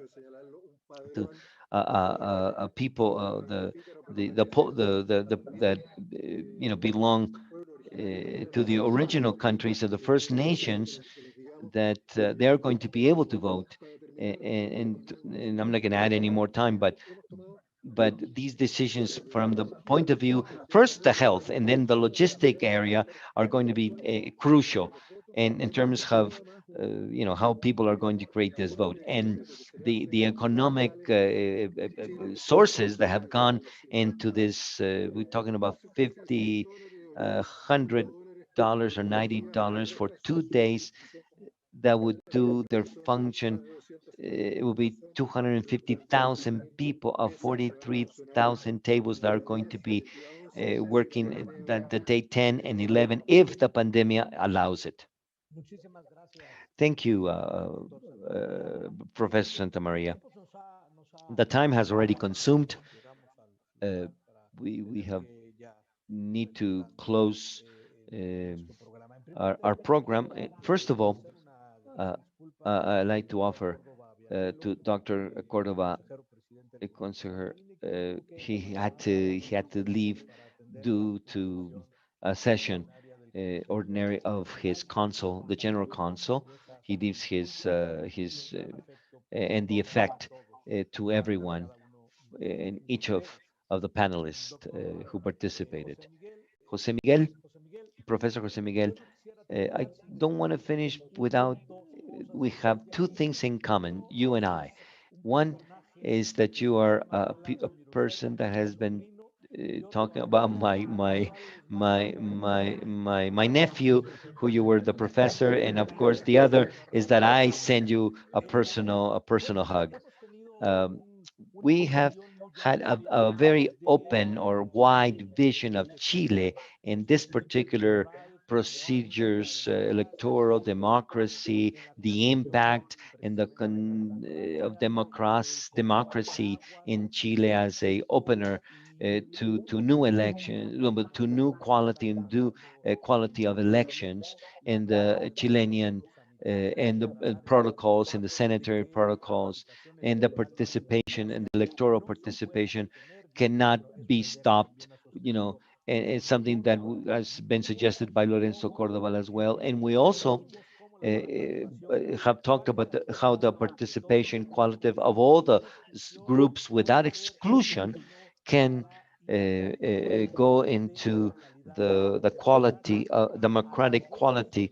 to people, the that belong to the original countries of the First Nations, that they are going to be able to vote. And I'm not going to add any more time, but these decisions from the point of view, first the health and then the logistic area, are going to be crucial, and in terms of how people are going to create this vote, and the economic sources that have gone into this. We're talking about 50 $100 or $90 for 2 days that would do their function. It will be 250,000 people of 43,000 tables that are going to be working the day 10 and 11 if the pandemic allows it. Thank you, Professor Santa Maria. The time has already consumed. Uh, we have need to close uh, our program. First of all, uh, I'd like to offer to Dr. Cordova, a consular. He had to leave due to a session ordinary of his consul, the general consul. He leaves and the effect to everyone in each of the panelists who participated. Jose Miguel, Professor Jose Miguel, I don't want to finish without, we have two things in common, you and I. One is that you are a person that has been talking about my nephew, who you were the professor, and of course the other is that I send you a personal hug. Um, we have had a very open or wide vision of Chile in this particular procedures, electoral democracy, the impact and of democracy in Chile as a opener to new elections, no, but to new quality and new quality of elections in the Chilean and the protocols and the sanitary protocols and the participation and the electoral participation cannot be stopped, and it's something that has been suggested by Lorenzo Cordova as well. And we also have talked about how the participation qualitative of all the groups without exclusion can go into the quality, democratic quality,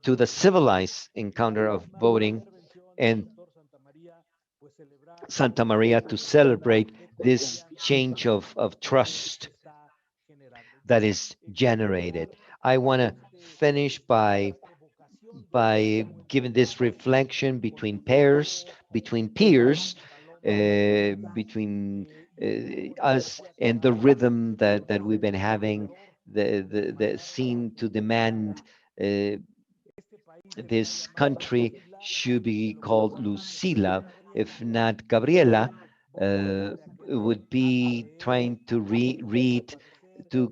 to the civilized encounter of voting, and Santa Maria to celebrate this change of trust that is generated. I want to finish by giving this reflection between pairs, between peers, between us and the rhythm that we've been having, the seem to demand uh, this country should be called Lucila, if not Gabriela. It would be trying to read, to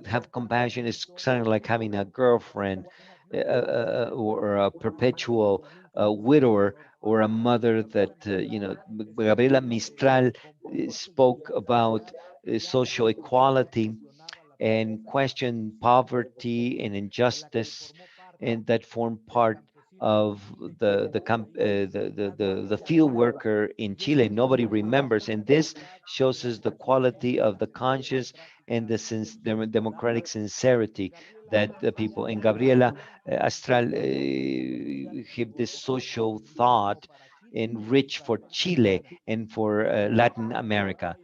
have compassion. Is something like having a girlfriend or a perpetual widower or a mother that, Gabriela Mistral spoke about social equality and question poverty and injustice, and that form part of the field worker in Chile. Nobody remembers, and this shows us the quality of the conscience and the democratic sincerity that the people in Gabriela Astral have this social thought enrich for Chile and for Latin America.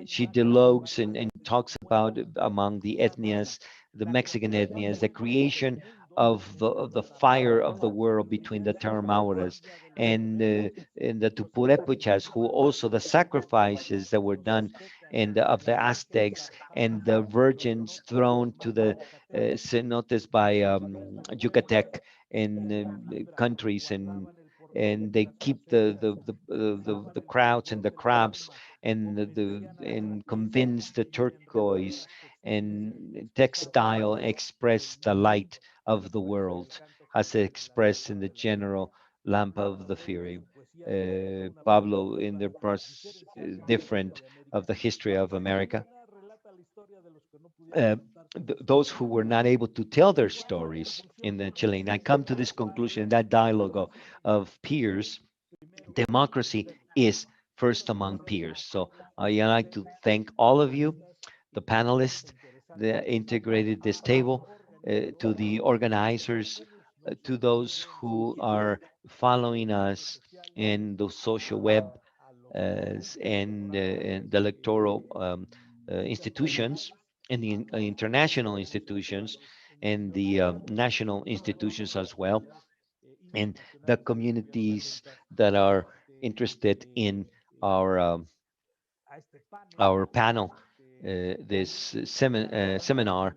She dialogues and talks about among the ethnias, the Mexican ethnias, the creation of the fire of the world between the Tarahumaras and the Tupurepuchas, who also the sacrifices that were done of the Aztecs and the virgins thrown to the cenotes by Yucatec and countries, and they keep the crowds and the crabs and convince the turquoise and textile express the light of the world as expressed in the general lamp of the fury. Pablo in the different of the history of America. Uh, those who were not able to tell their stories in the Chilean. I come to this conclusion in that dialogue of peers. Democracy is first among peers. So I'd like to thank all of you, the panelists, that integrated this table, to the organizers, to those who are following us in the social web and the electoral institutions and the international institutions and the national institutions as well, and the communities that are interested in our our panel, this seminar,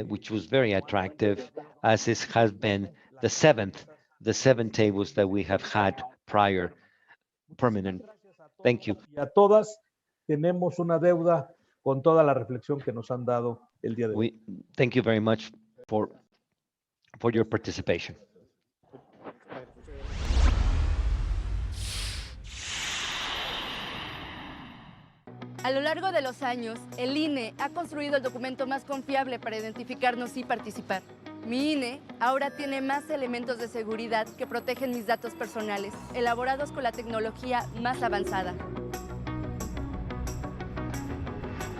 which was very attractive, as this has been the seven tables that we have had prior permanent. Thank you. Y a todas tenemos una deuda con toda la reflexión que nos han dado el día de hoy. Thank you very much for your participation. A lo largo de los años, el INE ha construido el documento más confiable para identificarnos y participar. Mi INE ahora tiene más elementos de seguridad que protegen mis datos personales, elaborados con la tecnología más avanzada.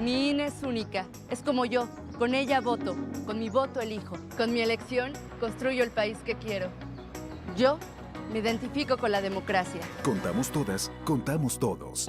Mi INE es única, es como yo, con ella voto, con mi voto elijo, con mi elección construyo el país que quiero. Yo me identifico con la democracia. Contamos todas, contamos todos.